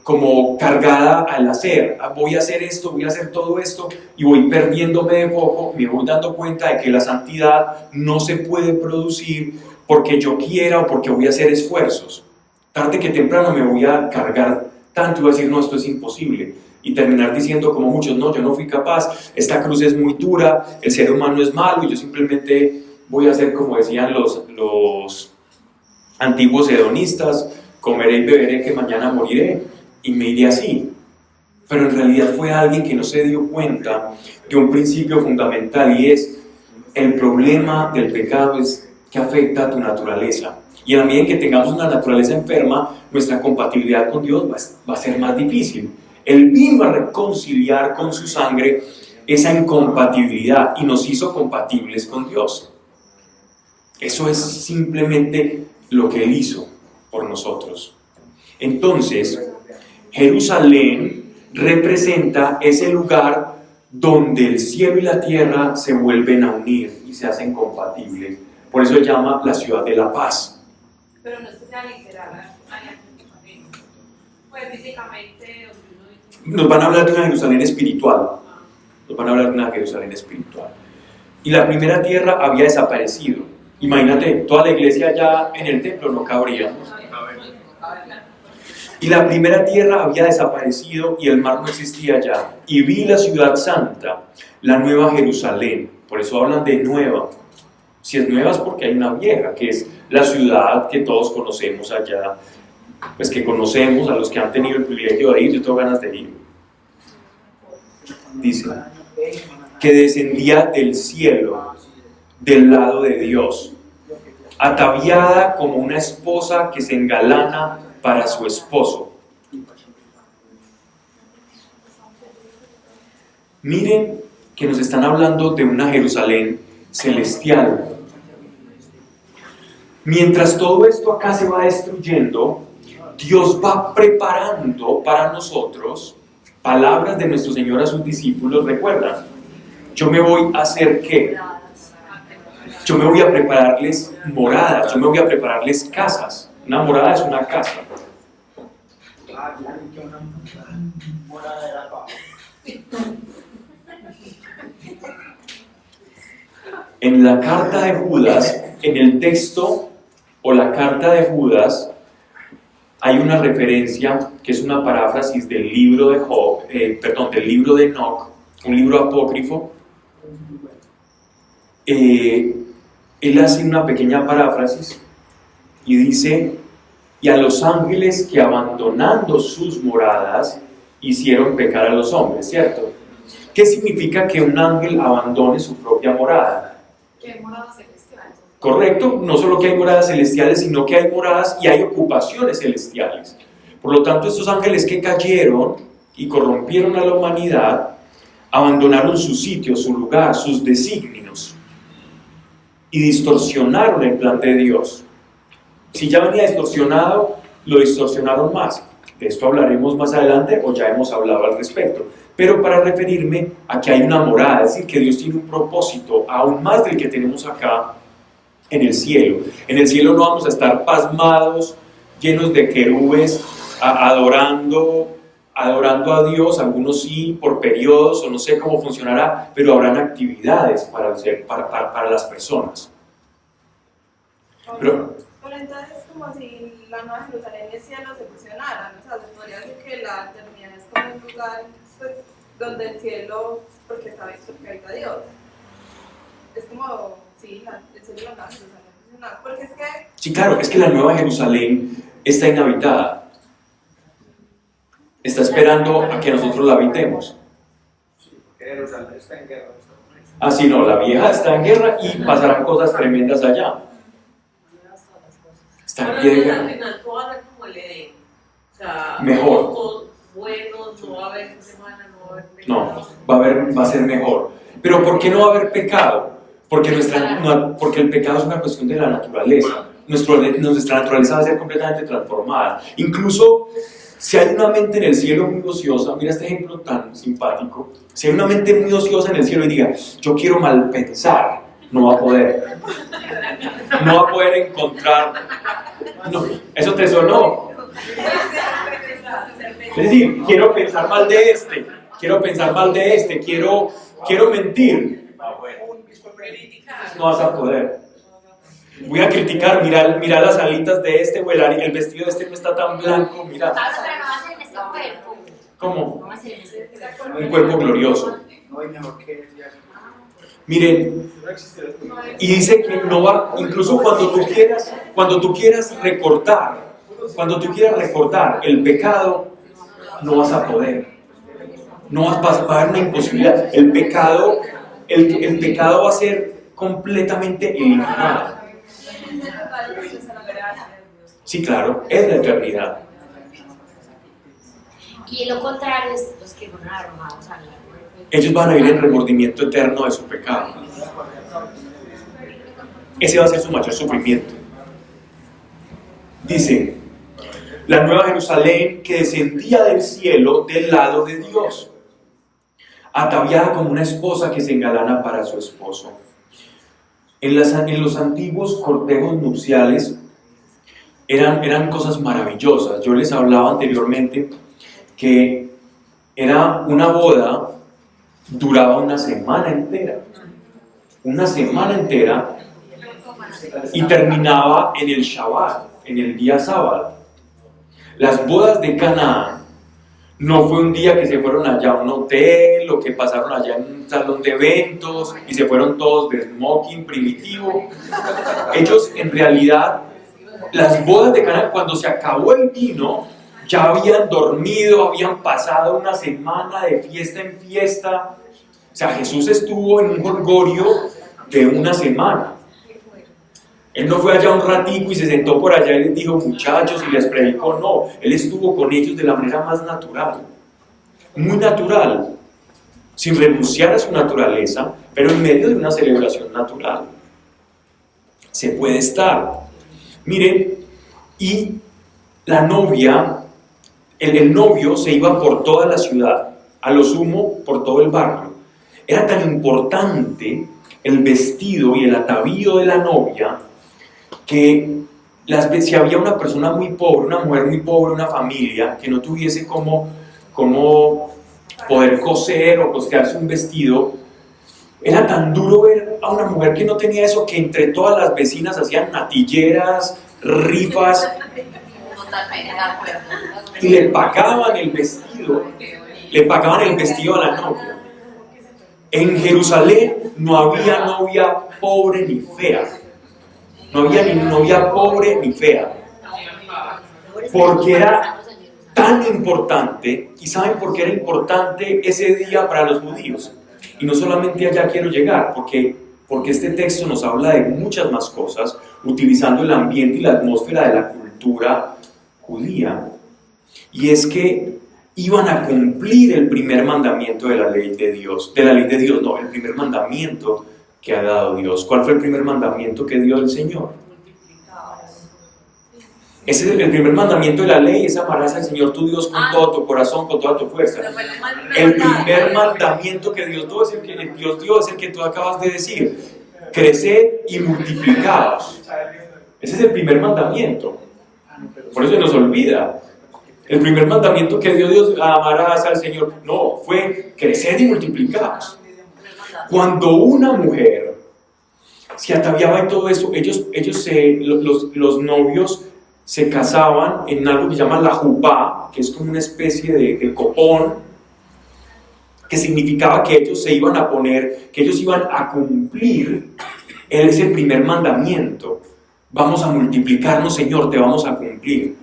como cargada al hacer. Voy a hacer esto, voy a hacer todo esto, y voy perdiéndome de foco, me voy dando cuenta de que la santidad no se puede producir porque yo quiera o porque voy a hacer esfuerzos. Tarde que temprano me voy a cargar tanto y voy a decir, no, esto es imposible. Y terminar diciendo como muchos, no, yo no fui capaz, esta cruz es muy dura, el ser humano es malo y yo simplemente voy a hacer como decían los antiguos hedonistas, comeré y beberé que mañana moriré, y me iré así. Pero en realidad fue alguien que no se dio cuenta de un principio fundamental, y es el problema del pecado es que afecta a tu naturaleza. Y en la medida en que tengamos una naturaleza enferma, nuestra compatibilidad con Dios va a ser más difícil. Él vino a reconciliar con su sangre esa incompatibilidad y nos hizo compatibles con Dios. Eso es simplemente lo que Él hizo por nosotros. Entonces, Jerusalén representa ese lugar donde el cielo y la tierra se vuelven a unir y se hacen compatibles. Por eso se llama la ciudad de la paz. Pero no es que sea literal, pues físicamente. Nos van a hablar de una Jerusalén espiritual. Nos van a hablar de una Jerusalén espiritual. Y la primera tierra había desaparecido. Imagínate, toda la iglesia allá en el templo no cabríamos. Y la primera tierra había desaparecido y el mar no existía ya. Y vi la ciudad santa, la nueva Jerusalén. Por eso hablan de nueva. Si es nueva es porque hay una vieja, que es la ciudad que todos conocemos allá. Pues que conocemos, a los que han tenido el privilegio de ir, yo tengo ganas de ir. Dice que descendía del cielo, del lado de Dios, ataviada como una esposa que se engalana para su esposo. Miren que nos están hablando de una Jerusalén celestial. Mientras todo esto acá se va destruyendo, Dios va preparando para nosotros palabras de nuestro Señor a sus discípulos. ¿Recuerdan? Yo me voy a hacer ¿qué? Yo me voy a prepararles moradas, yo me voy a prepararles casas. Una morada es una casa. En la carta de Judas, en el texto o la carta de Judas, hay una referencia que es una paráfrasis del libro de del libro de Enoc, un libro apócrifo. Él hace una pequeña paráfrasis y dice: y a los ángeles que abandonando sus moradas hicieron pecar a los hombres, ¿cierto? ¿Qué significa que un ángel abandone su propia morada? Que hay moradas celestiales. Correcto, no solo que hay moradas celestiales, sino que hay moradas y hay ocupaciones celestiales. Por lo tanto, estos ángeles que cayeron y corrompieron a la humanidad, abandonaron su sitio, su lugar, sus designios y distorsionaron el plan de Dios. Si ya venía distorsionado, lo distorsionaron más. De esto hablaremos más adelante o ya hemos hablado al respecto. Pero para referirme a que hay una morada, es decir, que Dios tiene un propósito aún más del que tenemos acá en el cielo. En el cielo no vamos a estar pasmados, llenos de querubes, adorando a Dios, algunos sí, por periodos, o no sé cómo funcionará, pero habrán actividades para las personas. Pero entonces es como si la Nueva Jerusalén y el cielo se fusionaran, o sea, se podría decir que la eternidad es como un lugar pues, donde el cielo, porque está visto que habita Dios. Es como, sí, el cielo y la Nueva Jerusalén fusionadas, porque es que... Sí, claro, es que la Nueva Jerusalén está inhabitada. Está esperando a que nosotros la habitemos. Jerusalén está en guerra. Ah, sí, no, la vieja está en guerra y pasarán cosas tremendas allá. Está en Pero entonces guerra. al final todo va a ser como el Edén. O sea, Mejor. todos buenos, no va a haber semana, no va a haber No, pecado. va a ser mejor. Pero ¿por qué no va a haber pecado? Porque el pecado es una cuestión de la naturaleza. Nuestra naturaleza va a ser completamente transformada. Incluso si hay una mente en el cielo muy ociosa, mira este ejemplo tan simpático, si hay una mente muy ociosa en el cielo y diga, yo quiero mal pensar, no va a poder. No va a poder encontrar. No, eso te sonó. Es decir, quiero pensar mal de este, quiero mentir. No vas a poder. Voy a criticar, mira las alitas de este, o el vestido de este no está tan blanco, mira. Pablo, pero no va a ser en este cuerpo. ¿Cómo? No va a ser en este cuerpo. Un cuerpo glorioso. No hay mejor que él. Miren, y dice que no va, incluso cuando tú quieras recortar el pecado, no vas a poder. No vas a haber una imposibilidad. El pecado va a ser completamente eliminado. Sí, claro, es la eternidad. Y lo contrario es los que fueron arrojados a la muerte. Ellos van a vivir en remordimiento eterno de su pecado. Ese va a ser su mayor sufrimiento. Dice, la Nueva Jerusalén que descendía del cielo del lado de Dios, ataviada como una esposa que se engalana para su esposo. En los antiguos cortejos nupciales eran cosas maravillosas. Yo les hablaba anteriormente que era una boda, duraba una semana entera, y terminaba en el Shabbat, en el día sábado. Las bodas de Canaán no fue un día que se fueron allá a un hotel o que pasaron allá en un salón de eventos y se fueron todos de smoking primitivo. Ellos en realidad, las bodas de Canaán, cuando se acabó el vino, ya habían dormido, habían pasado una semana de fiesta en fiesta. O sea, Jesús estuvo en un jolgorio de una semana. Él no fue allá un ratico y se sentó por allá y les dijo, muchachos, y les predicó. No, Él estuvo con ellos de la manera más natural, muy natural, sin renunciar a su naturaleza, pero en medio de una celebración natural. Se puede estar. Miren, y la novia, el novio se iba por toda la ciudad, a lo sumo por todo el barrio. Era tan importante el vestido y el atavío de la novia que si había una persona muy pobre, una mujer muy pobre, una familia que no tuviese cómo poder coser o costearse un vestido, era tan duro ver a una mujer que no tenía eso que entre todas las vecinas hacían natilleras, rifas Totalmente de acuerdo. y le pagaban el vestido a la novia. En Jerusalén no había novia pobre ni fea. No había ni novia pobre ni fea. Porque era tan importante. ¿Y saben por qué era importante ese día para los judíos? Y no solamente allá quiero llegar, porque este texto nos habla de muchas más cosas, utilizando el ambiente y la atmósfera de la cultura judía. Y es que iban a cumplir el primer mandamiento de la ley de Dios. De la ley de Dios, no, el primer mandamiento que ha dado Dios. ¿Cuál fue el primer mandamiento que dio el Señor? Ese es el primer mandamiento de la ley, es amarás al Señor tu Dios con todo tu corazón, con toda tu fuerza. El primer mandamiento que Dios dio es el que tú acabas de decir. Creced y multiplicaos. Ese es el primer mandamiento. Por eso se nos olvida. El primer mandamiento que dio Dios, amarás al Señor. No, fue creced y multiplicaos. Cuando una mujer se ataviaba y todo eso, los novios se casaban en algo que llaman la jupá, que es como una especie de copón, que significaba que ellos se iban a poner, que ellos iban a cumplir ese primer mandamiento. Vamos a multiplicarnos, Señor, te vamos a cumplir.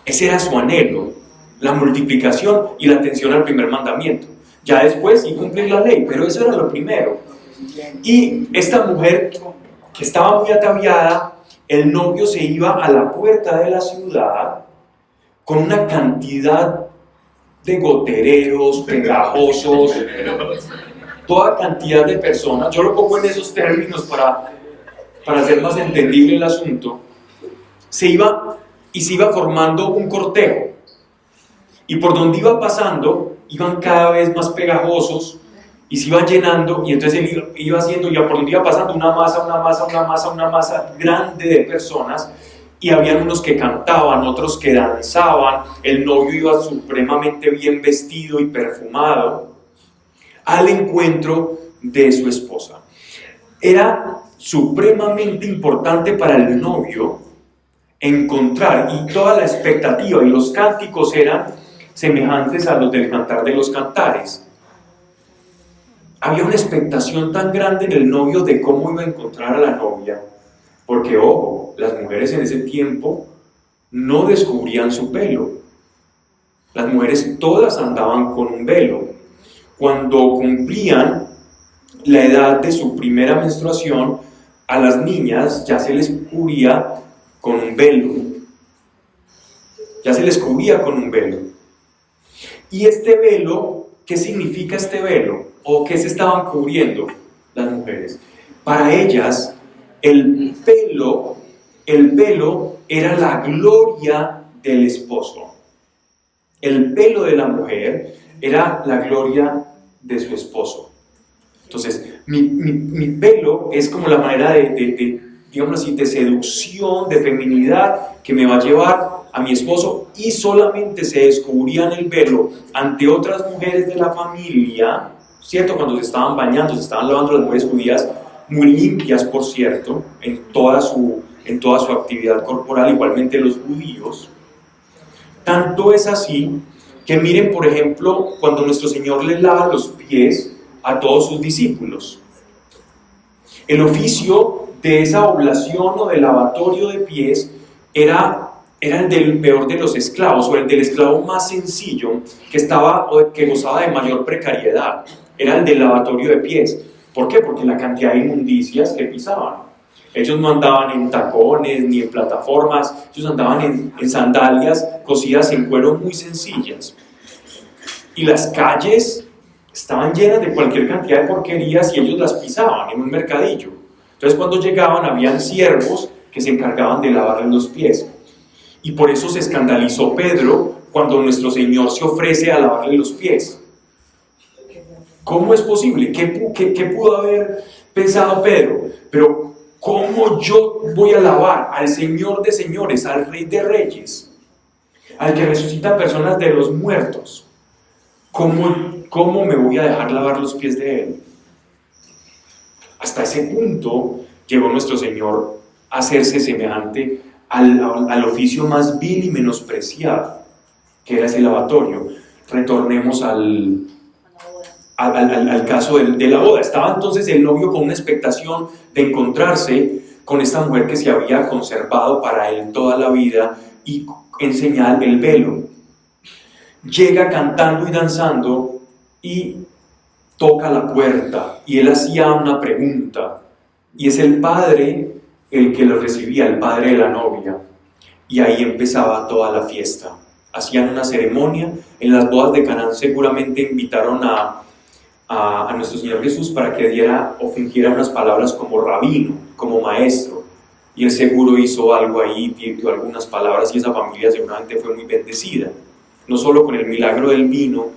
Ese era su anhelo, la multiplicación y la atención al primer mandamiento. Ya después sí cumplir la ley, pero eso era lo primero. Y esta mujer que estaba muy ataviada, el novio se iba a la puerta de la ciudad con una cantidad de gotereros, pegajosos, toda cantidad de personas. Yo lo pongo en esos términos para hacer más entendible el asunto. Se iba formando un cortejo. Y por donde iba pasando, iban cada vez más pegajosos y se iban llenando, y entonces él iba haciendo, y por donde iba pasando una masa grande de personas, y habían unos que cantaban, otros que danzaban. El novio iba supremamente bien vestido y perfumado al encuentro de su esposa. Era supremamente importante para el novio encontrar, y toda la expectativa y los cánticos eran semejantes a los del Cantar de los Cantares. Había una expectación tan grande en el novio de cómo iba a encontrar a la novia, porque ojo, las mujeres en ese tiempo no descubrían su pelo. Las mujeres todas andaban con un velo. Cuando cumplían la edad de su primera menstruación, a las niñas ya se les cubría con un velo. Ya se les cubría con un velo. Y este velo, ¿qué significa este velo? ¿O qué se estaban cubriendo las mujeres? Para ellas, el velo era la gloria del esposo. El velo de la mujer era la gloria de su esposo. Entonces, mi velo es como la manera digamos así, de seducción, de feminidad, que me va a llevar a mi esposo, y solamente se descubrían el velo ante otras mujeres de la familia, ¿cierto? Cuando se estaban bañando, se estaban lavando, las mujeres judías, muy limpias, por cierto, en toda su actividad corporal, igualmente los judíos. Tanto es así que miren, por ejemplo, cuando nuestro Señor le lava los pies a todos sus discípulos. El oficio de esa oblación o de lavatorio de pies era el del peor de los esclavos, o el del esclavo más sencillo, que gozaba de mayor precariedad. Era el del lavatorio de pies. ¿Por qué? Porque la cantidad de inmundicias que pisaban. Ellos no andaban en tacones ni en plataformas, ellos andaban en sandalias cosidas en cuero muy sencillas. Y las calles estaban llenas de cualquier cantidad de porquerías y ellos las pisaban en un mercadillo. Entonces cuando llegaban habían siervos que se encargaban de lavarles los pies. Y por eso se escandalizó Pedro cuando nuestro Señor se ofrece a lavarle los pies. ¿Cómo es posible? ¿Qué pudo haber pensado Pedro? Pero ¿cómo yo voy a lavar al Señor de señores, al Rey de reyes, al que resucita personas de los muertos? ¿Cómo me voy a dejar lavar los pies de Él? Hasta ese punto llegó nuestro Señor a hacerse semejante al oficio más vil y menospreciado, que era ese lavatorio. Retornemos al caso de la boda. Estaba entonces el novio con una expectación de encontrarse con esta mujer que se había conservado para él toda la vida, y en señal el velo. llega cantando y danzando y toca la puerta, y él hacía una pregunta, y es el padre el que lo recibía, el padre de la novia, y ahí empezaba toda la fiesta. Hacían una ceremonia. En las bodas de Canaán seguramente invitaron a nuestro Señor Jesús para que diera o fingiera unas palabras como rabino, como maestro, y él seguro hizo algo ahí, dio algunas palabras, y esa familia seguramente fue muy bendecida, no solo con el milagro del vino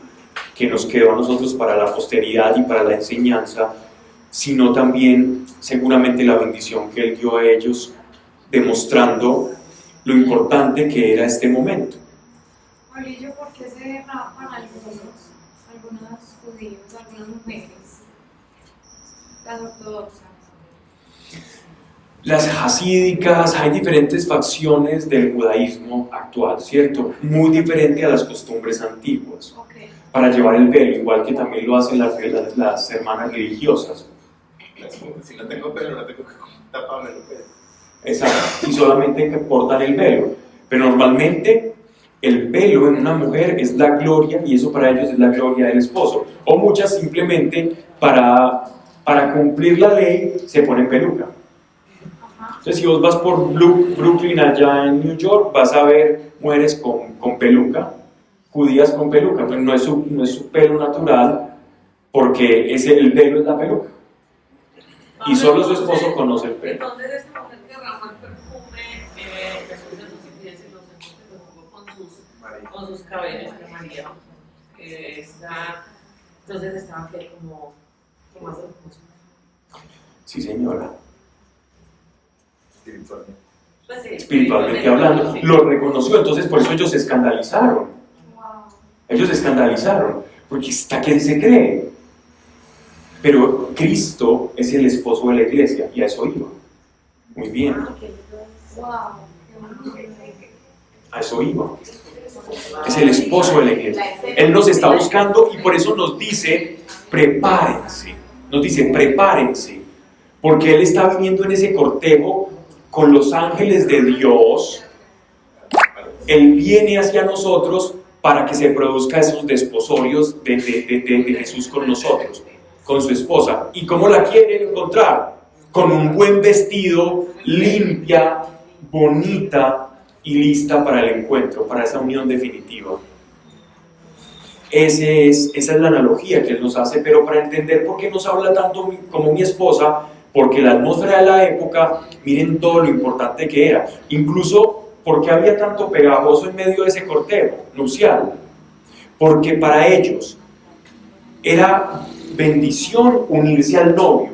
que nos quedó a nosotros para la posteridad y para la enseñanza, sino también seguramente la bendición que él dio a ellos, demostrando lo importante que era este momento. Bolillo, ¿por qué se rapan algunos judíos, algunas mujeres, las ortodoxas? Las hasídicas, hay diferentes facciones del judaísmo actual, ¿cierto? Muy diferente a las costumbres antiguas. Okay. Para llevar el velo, igual que también lo hacen las hermanas religiosas. Si no tengo pelo, no tengo que taparme el pelo. Exacto, y solamente que portan el velo. Pero normalmente el velo en una mujer es la gloria, y eso para ellos es la gloria del esposo. O muchas simplemente para cumplir la ley se ponen peluca. Entonces, si vos vas por Brooklyn, allá en New York, vas a ver mujeres con peluca, judías con peluca, pero no es su pelo natural, porque el velo es la peluca. Y solo su esposo conoce el pelo. Entonces, esta mujer que derramó el perfume, después de sus pies y los con sus cabellos, que María, entonces estaba que como más hermoso. Sí, señora. Pues sí, Espiritualmente hablando, lo reconoció, entonces por eso ellos se escandalizaron. Ellos se escandalizaron, porque ¿hasta quién se cree? Pero Cristo es el esposo de la iglesia, y a eso iba. Muy bien. A eso iba. Es el esposo de la iglesia. Él nos está buscando, y por eso nos dice, prepárense. Nos dice, prepárense. Porque Él está viniendo en ese cortejo con los ángeles de Dios. Él viene hacia nosotros para que se produzca esos desposorios de Jesús con nosotros, con su esposa. ¿Y cómo la quieren encontrar? Con un buen vestido, limpia, bonita y lista para el encuentro, para esa unión definitiva. Esa es la analogía que Él nos hace, pero para entender por qué nos habla tanto como mi esposa, porque la atmósfera de la época, miren todo lo importante que era, incluso porque había tanto pegajoso en medio de ese cortejo nupcial, porque para ellos era bendición unirse al novio,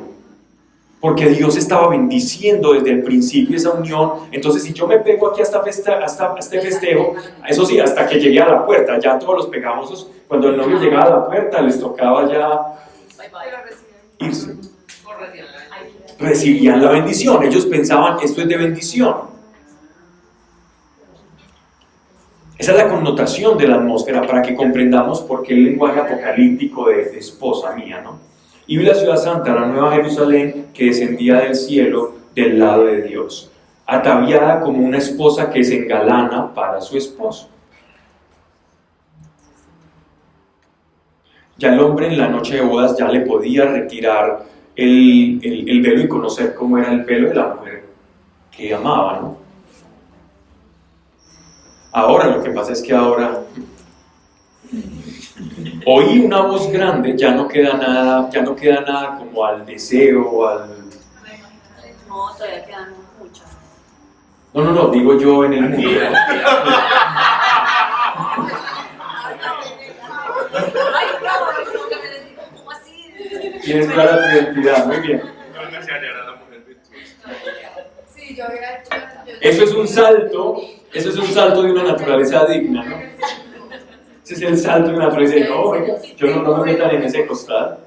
porque Dios estaba bendiciendo desde el principio esa unión. Entonces, si yo me pego aquí hasta este festejo, eso sí, hasta que llegué a la puerta, ya todos los pegajosos, cuando el novio llegaba a la puerta, les tocaba ya irse. Recibían la bendición, ellos pensaban, esto es de bendición. Esa es la connotación de la atmósfera, para que comprendamos por qué el lenguaje apocalíptico de esposa mía, ¿no? Y vi la ciudad santa, la nueva Jerusalén, que descendía del cielo del lado de Dios, ataviada como una esposa que se engalana para su esposo. Ya el hombre en la noche de bodas ya le podía retirar el velo y conocer cómo era el pelo de la mujer que amaba, ¿no? Ahora, lo que pasa es que ahora oí una voz grande, ya no queda nada como al deseo o al... No, todavía quedan muchas. No, digo yo en el mundo. ¿Cómo así? Tienes clara tu identidad, muy bien. Sí, yo hubiera hecho. Eso es un salto de una naturaleza digna, ¿no? Ese es el salto de una naturaleza. No, yo no me metan en ese costal.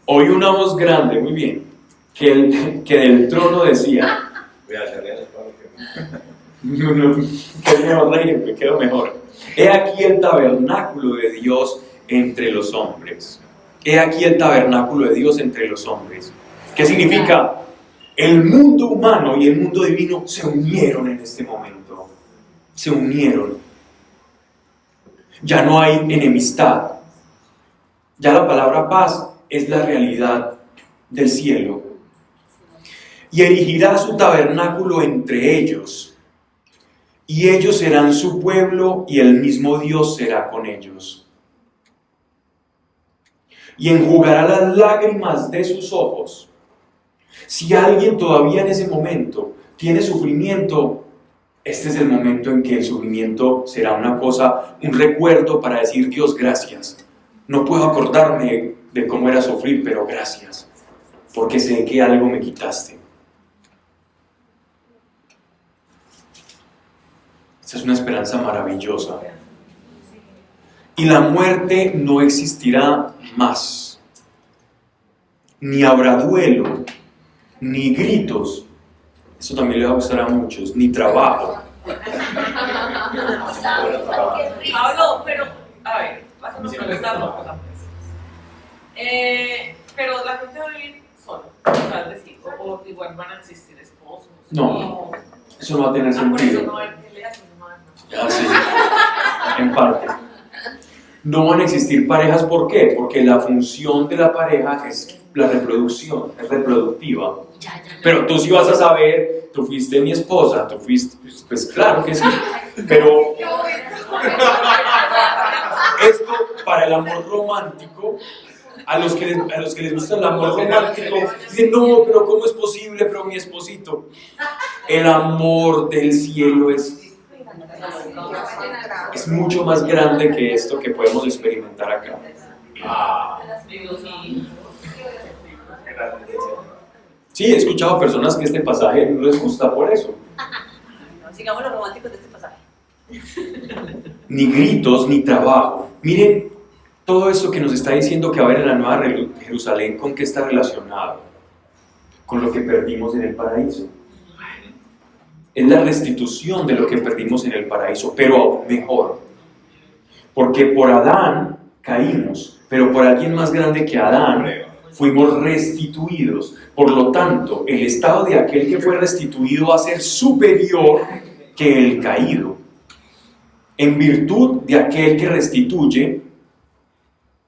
Oí una voz grande, muy bien, que del trono decía. Voy a hacerle el paro Que es mejor reír, me quedo mejor. He aquí el tabernáculo de Dios entre los hombres. He aquí el tabernáculo de Dios entre los hombres. ¿Qué significa? El mundo humano y el mundo divino se unieron en este momento. Se unieron. Ya no hay enemistad. Ya la palabra paz es la realidad del cielo. Y erigirá su tabernáculo entre ellos, y ellos serán su pueblo, y el mismo Dios será con ellos. Y enjugará las lágrimas de sus ojos. Si alguien todavía en ese momento tiene sufrimiento, este es el momento en que el sufrimiento será una cosa, un recuerdo para decir: Dios, gracias. No puedo acordarme de cómo era sufrir, pero gracias, porque sé que algo me quitaste. Esa es una esperanza maravillosa. Y la muerte no existirá más. Ni habrá duelo, ni gritos. Eso también le va a gustar a muchos. Ni trabajo. Pablo, pero, a ver, vas a preguntar una cosa. Pero la gente va a vivir sola, o sea, es decir, o igual van a existir esposos. No, eso no va a tener Por eso sentido. no va a haber peleas, no va a haber nada. Ah, sí, en parte. No van a existir parejas, ¿por qué? Porque la función de la pareja es la reproducción, es reproductiva. Pero tú sí vas a saber, tú fuiste mi esposa, tú fuiste, pues claro que sí. Pero esto para el amor romántico, a los que les gusta el amor romántico, dicen: no, pero ¿cómo es posible? Pero mi esposito. El amor del cielo es mucho más grande que esto que podemos experimentar acá. Sí, he escuchado personas que este pasaje no les gusta por eso. Sigamos los románticos de este pasaje. Ni gritos, ni trabajo. Miren todo esto que nos está diciendo que va a haber en la Nueva Jerusalén, ¿con qué está relacionado? Con lo que perdimos en el paraíso. Es la restitución de lo que perdimos en el paraíso, pero aún mejor. Porque por Adán caímos, pero por alguien más grande que Adán fuimos restituidos. Por lo tanto, el estado de aquel que fue restituido va a ser superior que el caído, en virtud de aquel que restituye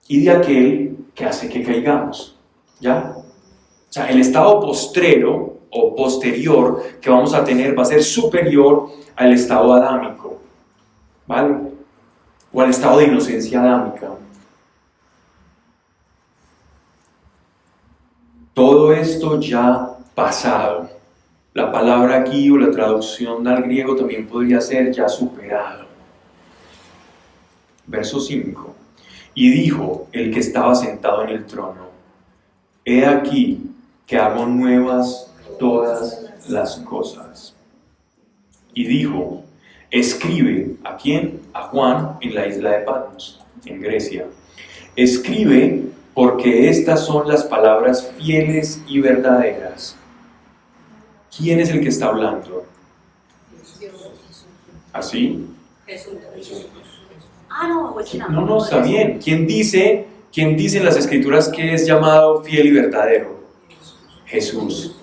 y de aquel que hace que caigamos. ¿Ya? O sea, el estado postrero o posterior que vamos a tener va a ser superior al estado adámico, ¿vale? O al estado de inocencia adámica. Todo esto ya pasado. La palabra aquí o la traducción al griego también podría ser ya superado. Verso 5. Y dijo el que estaba sentado en el trono: he aquí que hago nuevas todas las cosas. Y dijo: escribe. ¿A quién? A Juan, en la isla de Patmos, en Grecia. Escribe, porque estas son las palabras fieles y verdaderas. ¿Quién es el que está hablando? ¿Así? Jesús. Ah, no, No, está bien. ¿Quién dice en las escrituras que es llamado fiel y verdadero? Jesús.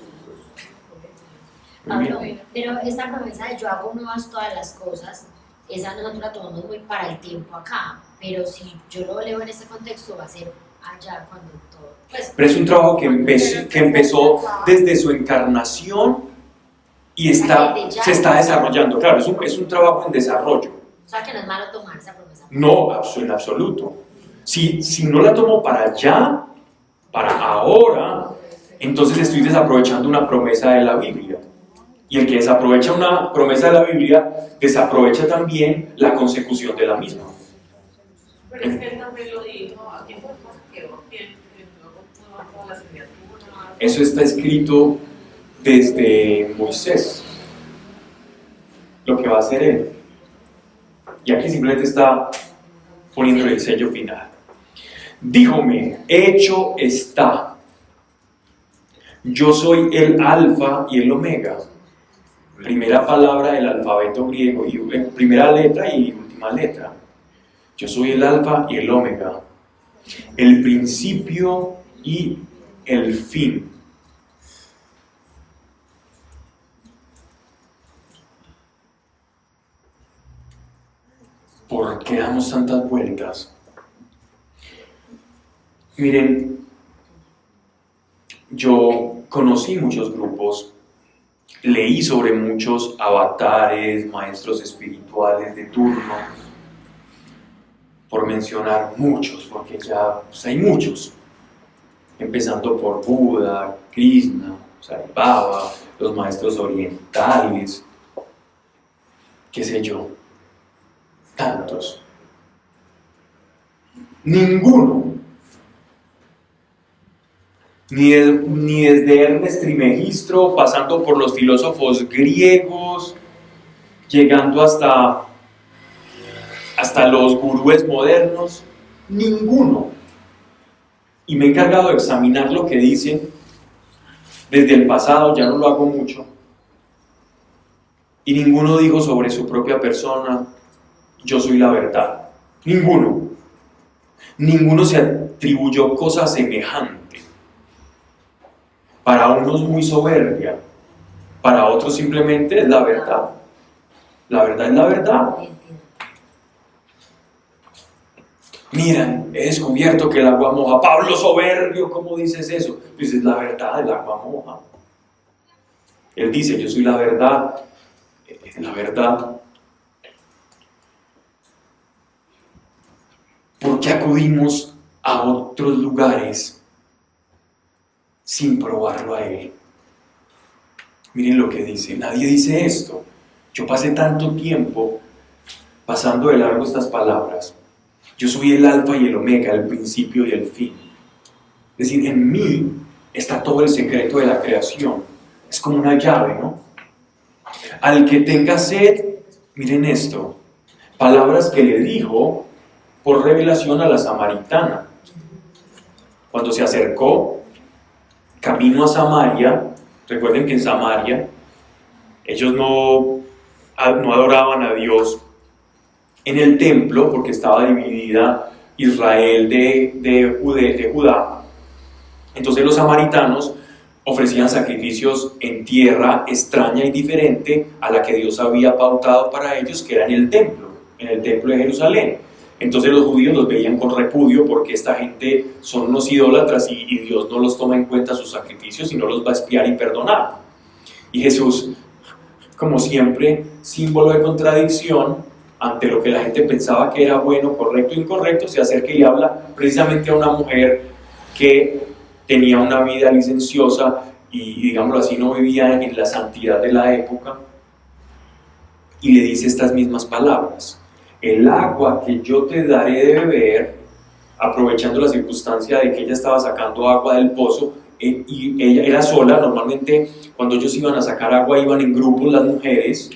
Muy Pablo, bien. pero esta promesa de yo hago nuevas todas las cosas, esa nosotros la tomamos muy para el tiempo acá, pero si yo lo leo en este contexto va a ser allá cuando todo... Pues, Pero es un trabajo que empezó desde su encarnación y se está desarrollando. Claro, es un trabajo en desarrollo. o sea que no es malo tomar esa promesa. No, en absoluto. Si no la tomo para allá, para ahora, entonces estoy desaprovechando una promesa de la Biblia. Y el que desaprovecha una promesa de la Biblia, desaprovecha también la consecución de la misma. Pero es que él también lo dijo, aquí fue que todas las criaturas. Eso está escrito desde Moisés, lo que va a hacer él. Y aquí simplemente está poniendo el sello final. Díjome: hecho está. Yo soy el alfa y el omega. Primera palabra del alfabeto griego, y primera letra y última letra. Yo soy el alfa y el omega, el principio y el fin. ¿Por qué damos tantas vueltas? Miren, yo conocí muchos grupos, leí sobre muchos avatares, maestros espirituales de turno, por mencionar muchos, porque ya pues, hay muchos, empezando por Buda, Krishna, Sai Baba, los maestros orientales, qué sé yo, tantos. Ninguno, ni desde Ernest Trismegisto, pasando por los filósofos griegos, llegando hasta los gurúes modernos, ninguno. Y me he encargado de examinar lo que dicen desde el pasado, ya no lo hago mucho, y ninguno dijo sobre su propia persona, yo soy la verdad. Ninguno. Ninguno se atribuyó cosa semejante. Para unos muy soberbia, para otros simplemente es la verdad. La verdad es la verdad. Mira, he descubierto que el agua moja. Pablo soberbio, ¿cómo dices eso? Pues es la verdad, el agua moja. Él dice, yo soy la verdad. Es la verdad. ¿Por qué acudimos a otros lugares sin probarlo a Él? Miren lo que dice. Nadie dice esto. Yo pasé tanto tiempo pasando de largo estas palabras. Yo soy el alfa y el omega, el principio y el fin. Es decir, en mí está todo el secreto de la creación. Es como una llave, ¿no? Al que tenga sed, miren esto, palabras que le dijo por revelación a la samaritana. Cuando se acercó, camino a Samaria, recuerden que en Samaria ellos no adoraban a Dios en el templo, porque estaba dividida Israel de Judá. Entonces los samaritanos ofrecían sacrificios en tierra extraña y diferente a la que Dios había pautado para ellos, que era en el templo de Jerusalén. Entonces los judíos los veían con repudio porque esta gente son unos idólatras y Dios no los toma en cuenta sus sacrificios y no los va a espiar y perdonar. Y Jesús, como siempre, símbolo de contradicción, ante lo que la gente pensaba que era bueno, correcto e incorrecto, se acerca y le habla precisamente a una mujer que tenía una vida licenciosa y, digámoslo así, no vivía en la santidad de la época, y le dice estas mismas palabras: el agua que yo te daré de beber, aprovechando la circunstancia de que ella estaba sacando agua del pozo, y ella era sola. Normalmente cuando ellos iban a sacar agua iban en grupos las mujeres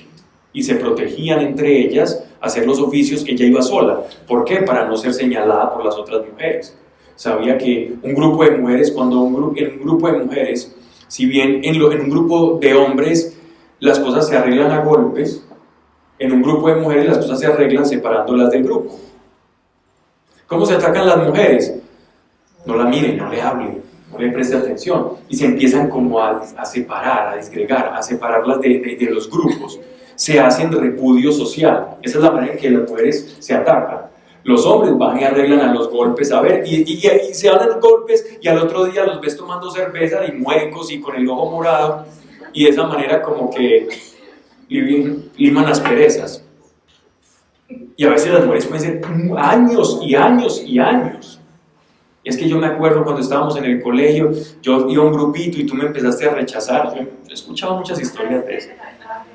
y se protegían entre ellas a hacer los oficios. Ella iba sola. ¿Por qué? Para no ser señalada por las otras mujeres. Sabía que un grupo de mujeres, en un grupo de mujeres, si bien en un grupo de hombres las cosas se arreglan a golpes, en un grupo de mujeres las cosas se arreglan separándolas del grupo. ¿Cómo se atacan las mujeres? No la miren, no le hablen, no le preste atención, y se empiezan como a separar, a disgregar, a separarlas de los grupos. Se hacen repudio social. Esa es la manera en que las mujeres se atacan. Los hombres van y arreglan a los golpes, a ver, y se dan los golpes, y al otro día los ves tomando cerveza y muecos y con el ojo morado, y de esa manera como que liman asperezas. Y a veces las mujeres pueden ser años y años y años. Y es que yo me acuerdo cuando estábamos en el colegio, yo iba a un grupito y tú me empezaste a rechazar. Yo he escuchado muchas historias de eso.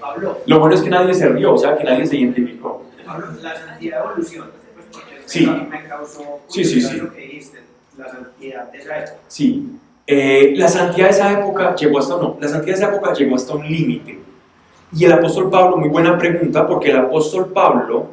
Pablo, Lo bueno es que nadie se rió, o sea, que nadie se identificó. Pablo, la santidad evoluciona, pues porque Sí. me causó Sí. lo que dijiste, la santidad de esa época. Sí, la santidad de esa época llegó hasta un límite. Y el apóstol Pablo, muy buena pregunta, porque el apóstol Pablo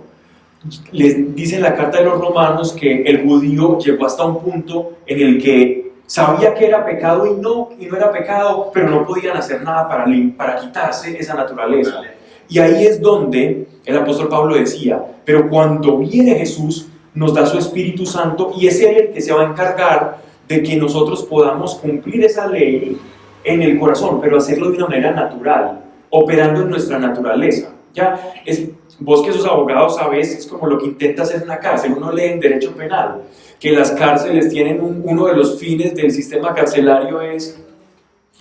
les dice en la carta de los Romanos que el judío llegó hasta un punto en el que sabía que era pecado y no era pecado, pero no podían hacer nada para quitarse esa naturaleza. Y ahí es donde el apóstol Pablo decía, pero cuando viene Jesús, nos da su Espíritu Santo, y es Él el que se va a encargar de que nosotros podamos cumplir esa ley en el corazón, pero hacerlo de una manera natural, operando en nuestra naturaleza. Ya vos que sos abogado sabés, es como lo que intenta hacer una cárcel. Uno lee en derecho penal que las cárceles tienen uno de los fines del sistema carcelario es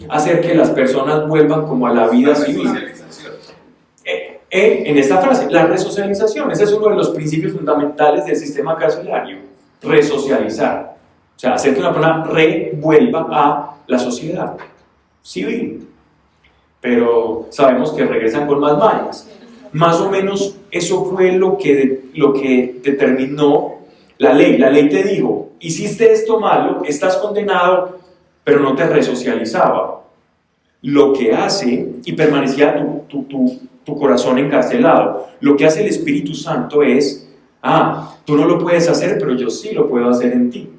hacer que las personas vuelvan como a la vida civil. En esta frase, la resocialización, ese es uno de los principios fundamentales del sistema carcelario, resocializar, o sea, hacer que una persona revuelva a la sociedad civil, pero sabemos que regresan con más mañas. Más o menos eso fue lo que determinó la ley. La ley te dijo, hiciste esto malo, estás condenado, pero no te resocializaba. Lo que hace, y permanecía tu corazón encarcelado, lo que hace el Espíritu Santo es, tú no lo puedes hacer, pero yo sí lo puedo hacer en ti.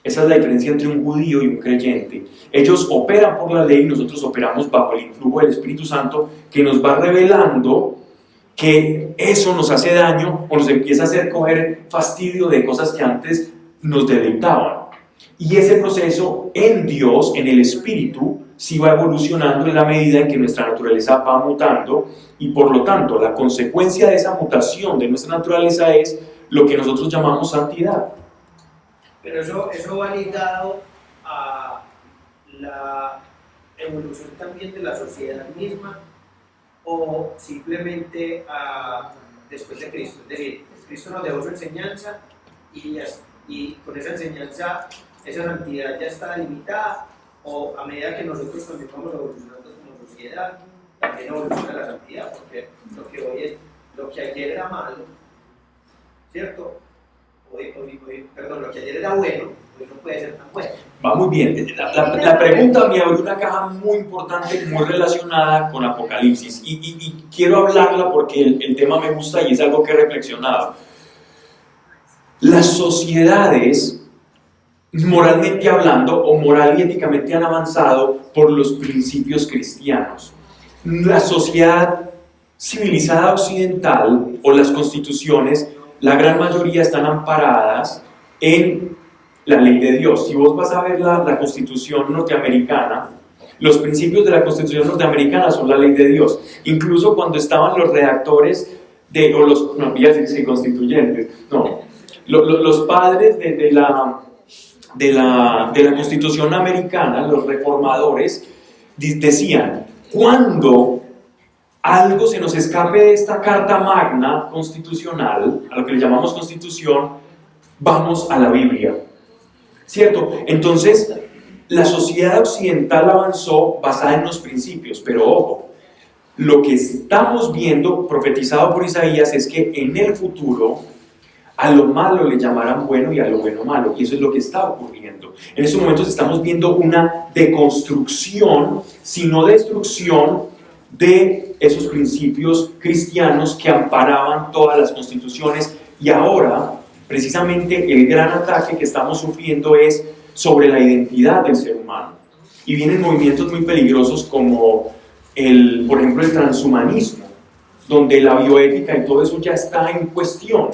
Esa es la diferencia entre un judío y un creyente. Ellos operan por la ley y nosotros operamos bajo el influjo del Espíritu Santo, que nos va revelando que eso nos hace daño o nos empieza a hacer coger fastidio de cosas que antes nos deleitaban. Y ese proceso en Dios, en el Espíritu, sí va evolucionando en la medida en que nuestra naturaleza va mutando, y por lo tanto la consecuencia de esa mutación de nuestra naturaleza es lo que nosotros llamamos santidad. Pero eso va ligado a la evolución también de la sociedad misma, o simplemente después de Cristo. Es decir, Cristo nos dejó su enseñanza y con esa enseñanza esa santidad ya está limitada, o a medida que nosotros continuamos evolucionando como sociedad, también evoluciona la santidad, porque lo que ayer era malo, ¿cierto? Lo que ayer era bueno, hoy no puede ser tan bueno. Va muy bien. La pregunta me abrió una caja muy importante, muy relacionada con Apocalipsis, y quiero hablarla porque el tema me gusta y es algo que he reflexionado. Las sociedades, moralmente hablando, o moral y éticamente, han avanzado por los principios cristianos. La sociedad civilizada occidental o las constituciones, la gran mayoría están amparadas en la ley de Dios. Si vos vas a ver la Constitución norteamericana, los principios de la Constitución norteamericana son la ley de Dios. Incluso cuando estaban los redactores los padres de la Constitución americana, los reformadores, decían, cuando algo se nos escape de esta carta magna constitucional, a lo que le llamamos Constitución, vamos a la Biblia, ¿cierto? Entonces, la sociedad occidental avanzó basada en los principios, pero ojo, lo que estamos viendo, profetizado por Isaías, es que en el futuro a lo malo le llamarán bueno y a lo bueno malo, y eso es lo que está ocurriendo. En estos momentos estamos viendo una deconstrucción, sino destrucción de esos principios cristianos que amparaban todas las constituciones, y ahora precisamente el gran ataque que estamos sufriendo es sobre la identidad del ser humano, y vienen movimientos muy peligrosos como por ejemplo el transhumanismo, donde la bioética y todo eso ya está en cuestión.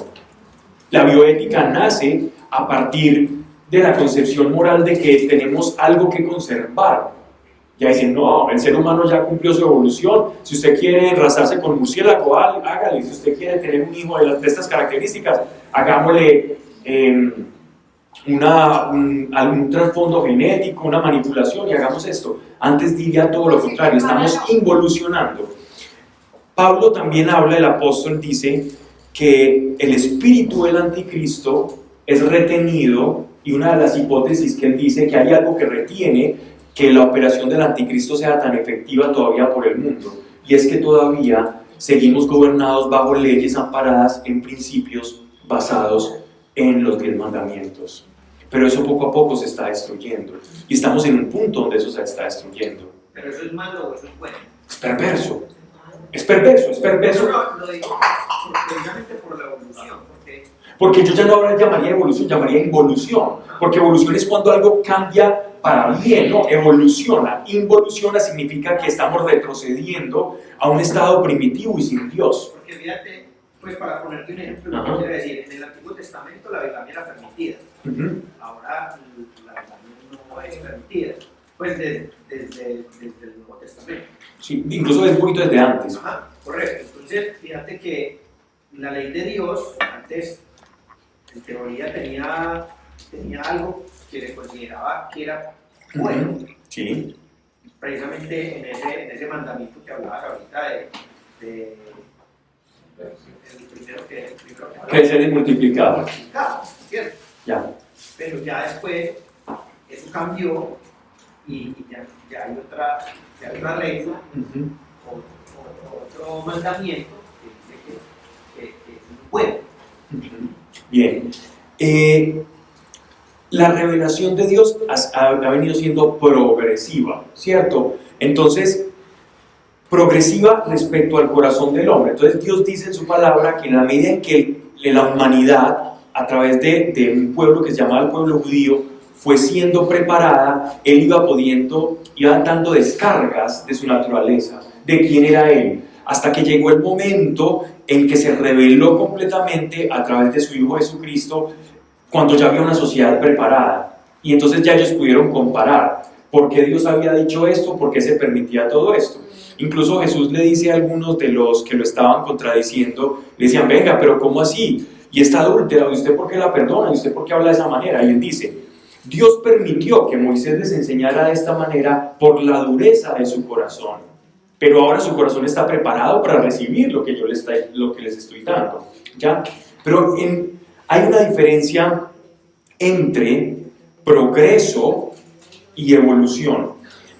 La bioética nace a partir de la concepción moral de que tenemos algo que conservar. Ya dicen, no, el ser humano ya cumplió su evolución. Si usted quiere enrazarse con murciélago, hágale. Si usted quiere tener un hijo de estas características, hagámosle algún trasfondo genético, una manipulación, y hagamos esto. Antes diría todo lo contrario, estamos involucionando. Pablo también habla, el apóstol dice que el espíritu del anticristo es retenido, y una de las hipótesis que él dice que hay algo que retiene que la operación del anticristo sea tan efectiva todavía por el mundo, y es que todavía seguimos gobernados bajo leyes amparadas en principios basados en los 10 mandamientos. Pero eso poco a poco se está destruyendo, y estamos en un punto donde eso se está destruyendo. ¿Pero eso es malo o eso es bueno? Es perverso. Es perverso, es perverso. No, lo digo precisamente por la evolución. Porque yo ya no ahora llamaría evolución, llamaría involución. Porque evolución es cuando algo cambia para bien, ¿no? Evoluciona. Involuciona significa que estamos retrocediendo a un estado primitivo y sin Dios. Porque fíjate, pues para ponerte un ejemplo, lo que quiero decir, en el Antiguo Testamento la bigamia era permitida. Ahora la bigamia no es permitida. Pues desde el Nuevo Testamento. Sí, incluso desde un poquito desde antes. Correcto. Entonces, fíjate que la ley de Dios antes, en teoría, tenía algo que le consideraba que era bueno. Sí. Precisamente en ese mandamiento que hablabas ahorita de el primero que Crecer y multiplicar. ¿cierto? Ya. Pero ya después eso cambió y ya hay otra regla, otro mandamiento que es bueno. Bien. La revelación de Dios ha venido siendo progresiva, ¿cierto? Entonces, progresiva respecto al corazón del hombre. Entonces Dios dice en su palabra que en la medida en que la humanidad, a través de un pueblo que se llamaba el pueblo judío, fue siendo preparada, Él iba dando descargas de su naturaleza, de quién era Él, hasta que llegó el momento en que se reveló completamente a través de su Hijo Jesucristo, cuando ya había una sociedad preparada. Y entonces ya ellos pudieron comparar por qué Dios había dicho esto, por qué se permitía todo esto. Incluso Jesús le dice a algunos de los que lo estaban contradiciendo, le decían, venga, pero ¿cómo así? Y esta adúltera, ¿y usted por qué la perdona? ¿Y usted por qué habla de esa manera? Y él dice, Dios permitió que Moisés les enseñara de esta manera por la dureza de su corazón. Pero ahora su corazón está preparado para recibir lo que les estoy dando. ¿Ya? Pero hay una diferencia entre progreso y evolución.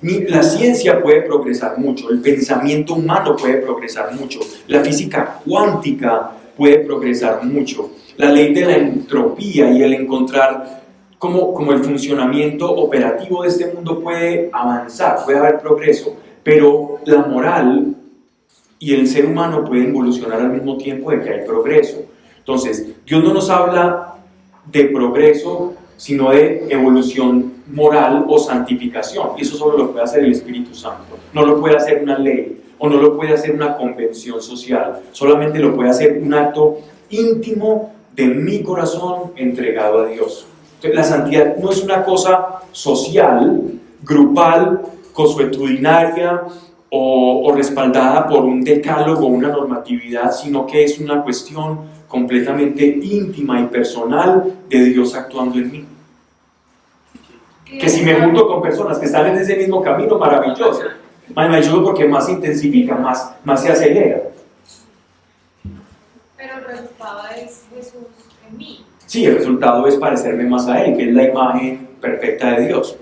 La ciencia puede progresar mucho, el pensamiento humano puede progresar mucho, la física cuántica puede progresar mucho, la ley de la entropía y el encontrar como el funcionamiento operativo de este mundo puede avanzar, puede haber progreso, pero la moral y el ser humano pueden evolucionar al mismo tiempo de que hay progreso. Entonces, Dios no nos habla de progreso, sino de evolución moral o santificación. Y eso solo lo puede hacer el Espíritu Santo. No lo puede hacer una ley o no lo puede hacer una convención social. Solamente lo puede hacer un acto íntimo de mi corazón entregado a Dios. Entonces, la santidad no es una cosa social, grupal, consuetudinaria o respaldada por un decálogo o una normatividad, sino que es una cuestión completamente íntima y personal de Dios actuando en mí. Que si me junto con personas que están en ese mismo camino, maravilloso. Maravilloso porque más se intensifica, más se acelera. Pero el resultado es Jesús en mí. Sí, el resultado es parecerme más a Él, que es la imagen perfecta de Dios.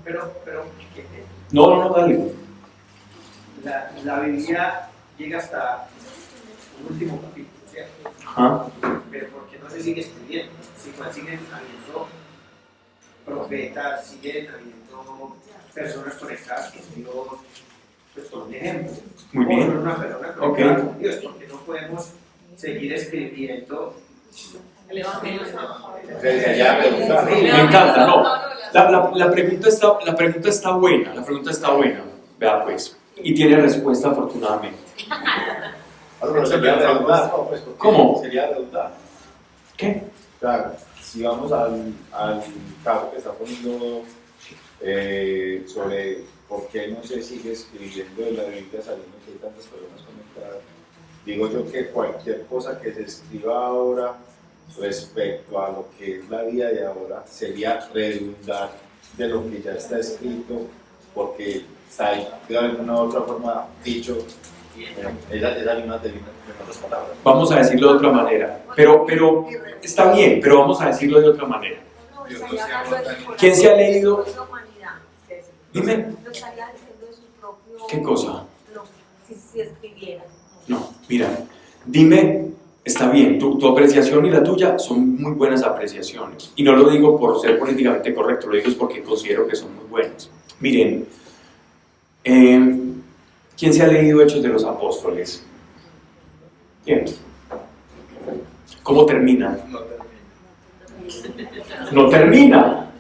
Pero No, dale. la Biblia llega hasta el último capítulo, ¿cierto? Ajá. Pero ¿por qué no se sigue escribiendo? Si igual siguen habiendo profetas, siguen habiendo personas conectadas con Dios, pues por un ejemplo. Muy bien. O una persona conectada con Dios, porque no podemos seguir escribiendo El Evangelio Me encanta, no. La pregunta está buena, vea pues, y tiene respuesta afortunadamente. Pero sería redundar, ¿no? Pues, ¿Cómo? Sería redundar. ¿Qué? Claro, si vamos al caso que está poniendo sobre por qué no se sigue escribiendo de la Biblia sabiendo que hay tantas personas conectadas, digo yo que cualquier cosa que se escriba ahora respecto a lo que es la vida de ahora sería redundar de lo que ya está escrito, porque está ahí de alguna u otra forma dicho esa misma de otras palabras. Vamos a decirlo de otra manera, pero está bien, pero vamos a decirlo de otra manera. ¿Quién se ha leído? Dime. Lo estaría diciendo de su propio... ¿Qué cosa? Si escribiera. No, mira, dime, está bien, tu apreciación y la tuya son muy buenas apreciaciones. Y no lo digo por ser políticamente correcto, lo digo es porque considero que son muy buenas. Miren, ¿quién se ha leído Hechos de los Apóstoles? ¿Quién? ¿Cómo termina? No termina.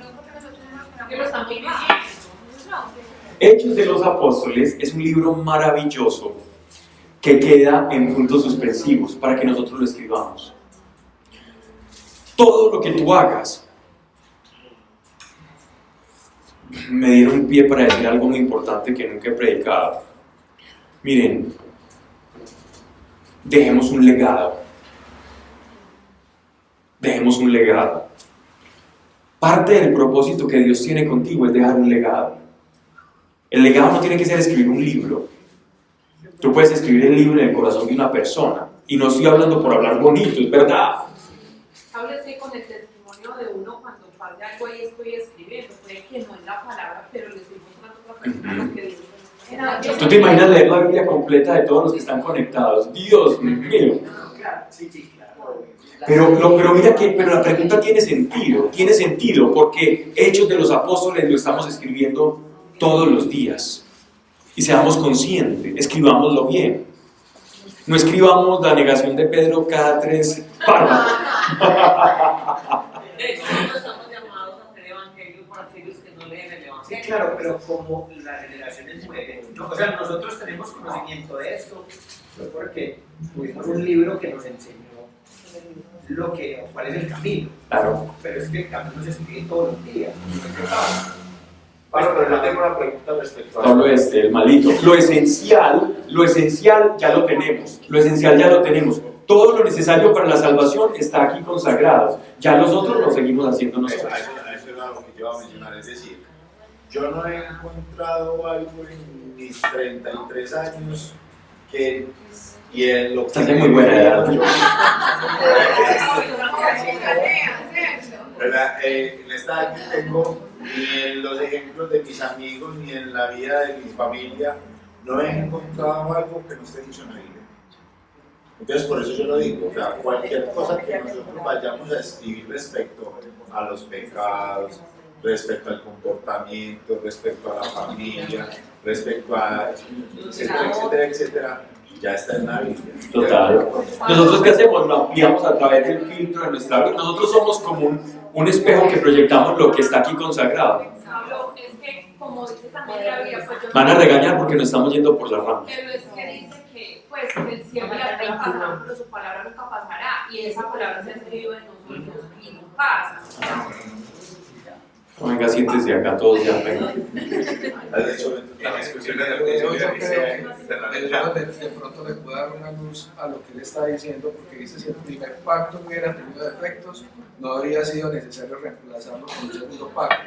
Que lo están viviendo. Hechos de los Apóstoles es un libro maravilloso que queda en puntos suspensivos para que nosotros lo escribamos. Todo lo que tú hagas, me dieron un pie para decir algo muy importante que nunca he predicado. Miren, dejemos un legado. dejemos un legado. Parte del propósito que Dios tiene contigo es dejar un legado. El legado no tiene que ser escribir un libro. Tú puedes escribir el libro en el corazón de una persona. Y no estoy hablando por hablar bonito, es verdad. Háblese con el testimonio de uno cuando pase algo ahí estoy escribiendo. Puede que no es la palabra, pero le estoy mostrando a otra persona lo que Dios me. ¿Tú te imaginas leer la Biblia completa de todos los que están conectados? Dios mío. Pero mira pero la pregunta tiene sentido porque Hechos de los Apóstoles lo estamos escribiendo todos los días. Y seamos conscientes, escribámoslo bien. No escribamos la negación de Pedro cada 3 párrafos. De hecho, nosotros estamos llamados a hacer evangelio por aquellos que no leen el Sí, evangelio. claro, pero como las generaciones mueren, ¿no? O sea, nosotros tenemos conocimiento de esto, fue porque tuvimos un libro que nos enseñó cuál es el camino. Claro. Pero es que el camino se escribe todos los días. ¿Qué pasa? Pablo, pero yo tengo una pregunta respecto a Pablo el malito. Lo esencial ya lo tenemos. Lo esencial ya lo tenemos. Todo lo necesario para la salvación está aquí consagrado. Ya los otros lo seguimos haciendo nosotros. Eso era lo que yo iba a mencionar, es decir, yo no he encontrado algo en mis 33 años y en lo que... Estás de muy buena edad. ¿Verdad? En esta edad que tengo, ni en los ejemplos de mis amigos, ni en la vida de mi familia, no he encontrado algo que no esté dicho en la Biblia. Entonces, por eso yo lo digo, o sea, cualquier cosa que nosotros vayamos a escribir respecto a los pecados, respecto al comportamiento, respecto a la familia, respecto a etcétera, ya está en la Biblia. Total. ¿Nosotros qué hacemos? Lo ampliamos a través del filtro de nuestra vida. Nosotros somos como un espejo que proyectamos lo que está aquí consagrado. Pablo, es que, como dice también la Biblia, pues yo Van a regañar porque nos estamos yendo por la rama. pero es que dice que, pues, el cielo y la tierra pasarán, pero su palabra nunca pasará. Y esa palabra se ha escrito en nosotros y no pasa. Venga, siéntese acá, todos ya venga. Has hecho la discusión de la Yo creo que de pronto le puede dar una luz a lo que él está diciendo, porque dice: si el primer pacto hubiera tenido defectos, no habría sido necesario reemplazarlo con un segundo pacto.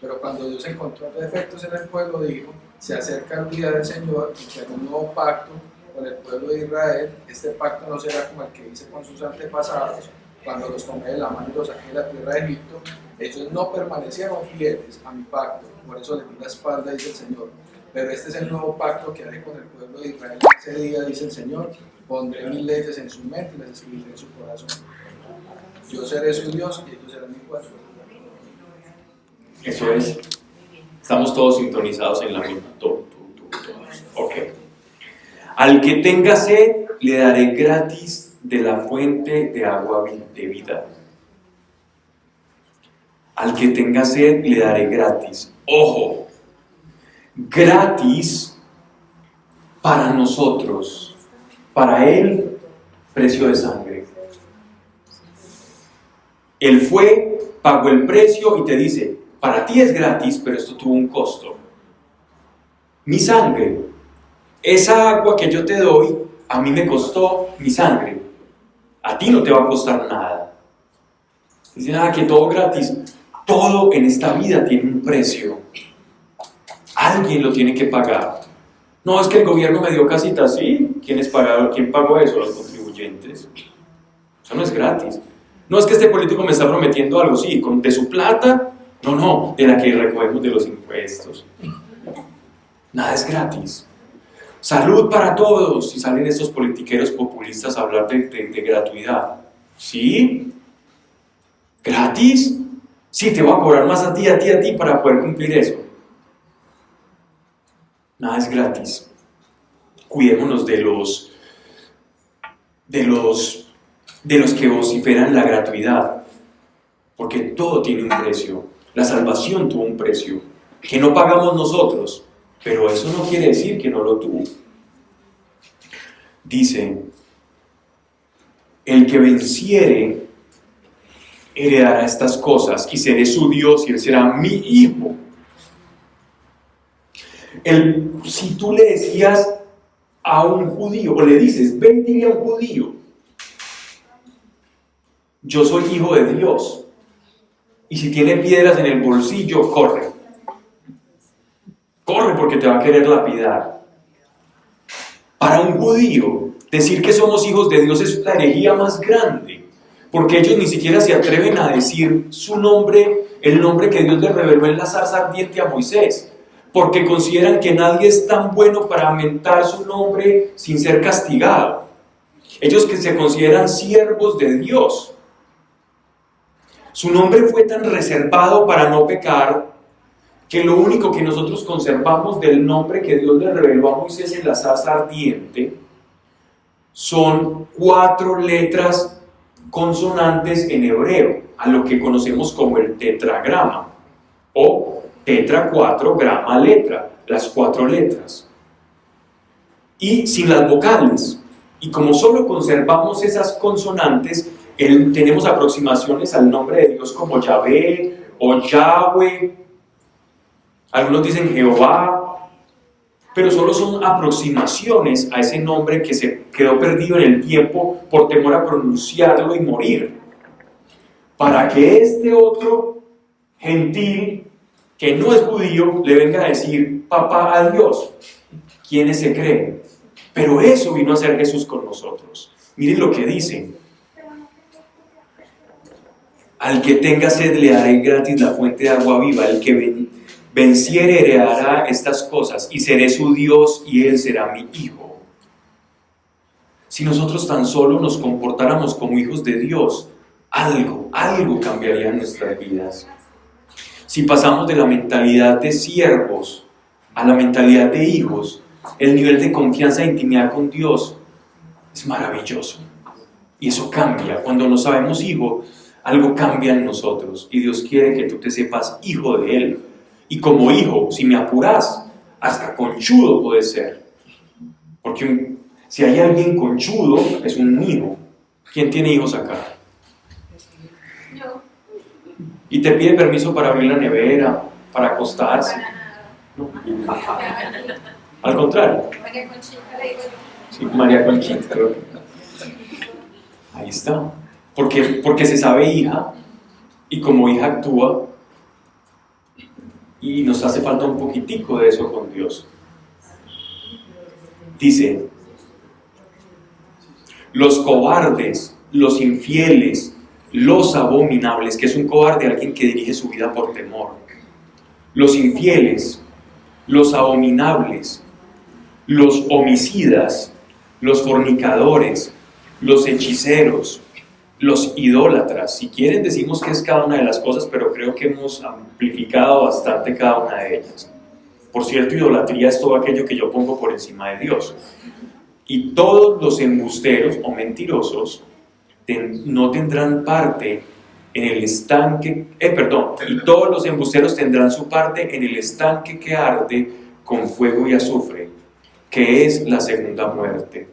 Pero cuando Dios encontró defectos en el pueblo, dijo: se acerca el día del Señor y que hará un nuevo pacto con el pueblo de Israel. Este pacto no será como el que hice con sus antepasados, cuando los tomé de la mano y los saqué de la tierra de Egipto. Ellos no permanecieron fieles a mi pacto, por eso les di la espalda, dice el Señor. Pero este es el nuevo pacto que haré con el pueblo de Israel ese día, dice el Señor. Pondré mis leyes en su mente y las escribiré en su corazón. Yo seré su Dios y ellos serán mi pueblo. Eso es. Estamos todos sintonizados en la misma. Todos. Ok. Al que tenga sed, le daré gratis de la fuente de agua de vida. Al que tenga sed, le daré gratis. Ojo, gratis para nosotros. Para él, precio de sangre. Él fue, pagó el precio y te dice: para ti es gratis, pero esto tuvo un costo. Mi sangre, esa agua que yo te doy, a mí me costó mi sangre. A ti no te va a costar nada. Dicen: que todo gratis. Todo en esta vida tiene un precio. Alguien lo tiene que pagar. No, es que el gobierno me dio casitas, sí. ¿Quién pagó eso? Los contribuyentes. Eso no es gratis. No es que este político me está prometiendo algo, sí, de su plata. No, de la que recogemos de los impuestos. Nada es gratis. Salud para todos. Y salen estos politiqueros populistas a hablar de gratuidad. ¿Sí? ¿Gratis? Sí, te voy a cobrar más a ti para poder cumplir eso. Nada es gratis. Cuidémonos de los que vociferan la gratuidad, porque todo tiene un precio. La salvación tuvo un precio que no pagamos nosotros, pero eso no quiere decir que no lo tuvo. Dice: el que venciere heredará estas cosas y seré su Dios y él será mi hijo. Si tú le decías a un judío, o le dices: ven, dile a un judío yo soy hijo de Dios. Y si tiene piedras en el bolsillo, corre. Corre porque te va a querer lapidar. Para un judío, decir que somos hijos de Dios es la herejía más grande, porque ellos ni siquiera se atreven a decir su nombre, el nombre que Dios le reveló en la zarza ardiente a Moisés, porque consideran que nadie es tan bueno para mentar su nombre sin ser castigado. Ellos que se consideran siervos de Dios. Su nombre fue tan reservado para no pecar, que lo único que nosotros conservamos del nombre que Dios le reveló a Moisés en la zarza ardiente son 4 letras consonantes en hebreo, a lo que conocemos como el tetragrama, o tetra 4 grama letra, las 4 letras, y sin las vocales. Y como solo conservamos esas consonantes, tenemos aproximaciones al nombre de Dios como Yahvé o Yahweh. Algunos dicen Jehová, pero solo son aproximaciones a ese nombre que se quedó perdido en el tiempo por temor a pronunciarlo y morir. Para que este otro gentil, que no es judío, le venga a decir papá a Dios. ¿Quiénes se creen? Pero eso vino a hacer Jesús con nosotros. Miren lo que dice. Al que tenga sed le daré gratis la fuente de agua viva. El que venciere heredará estas cosas, y seré su Dios y él será mi hijo. Si nosotros tan solo nos comportáramos como hijos de Dios, algo cambiaría en nuestras vidas. Si pasamos de la mentalidad de siervos a la mentalidad de hijos, el nivel de confianza e intimidad con Dios es maravilloso. Y eso cambia. Cuando nos sabemos hijo, algo cambia en nosotros. Y Dios quiere que tú te sepas hijo de Él. Y como hijo, si me apuras, hasta conchudo puede ser. Porque si hay alguien conchudo, es un hijo. ¿Quién tiene hijos acá? Yo. Y te pide permiso para abrir la nevera, para acostarse. No. Al contrario. María Conchita le digo yo. Sí, María Conchita, creo que. Ahí está. Porque se sabe hija, y como hija actúa, y nos hace falta un poquitico de eso con Dios. Dice, los cobardes, los infieles, los abominables, que es un cobarde alguien que dirige su vida por temor, los infieles, los abominables, los homicidas, los fornicadores, los hechiceros, los idólatras. Si quieren decimos que es cada una de las cosas, pero creo que hemos amplificado bastante cada una de ellas. Por cierto, idolatría es todo aquello que yo pongo por encima de Dios. Y todos los embusteros o mentirosos no tendrán parte en el estanque, y todos los embusteros tendrán su parte en el estanque que arde con fuego y azufre, que es la segunda muerte.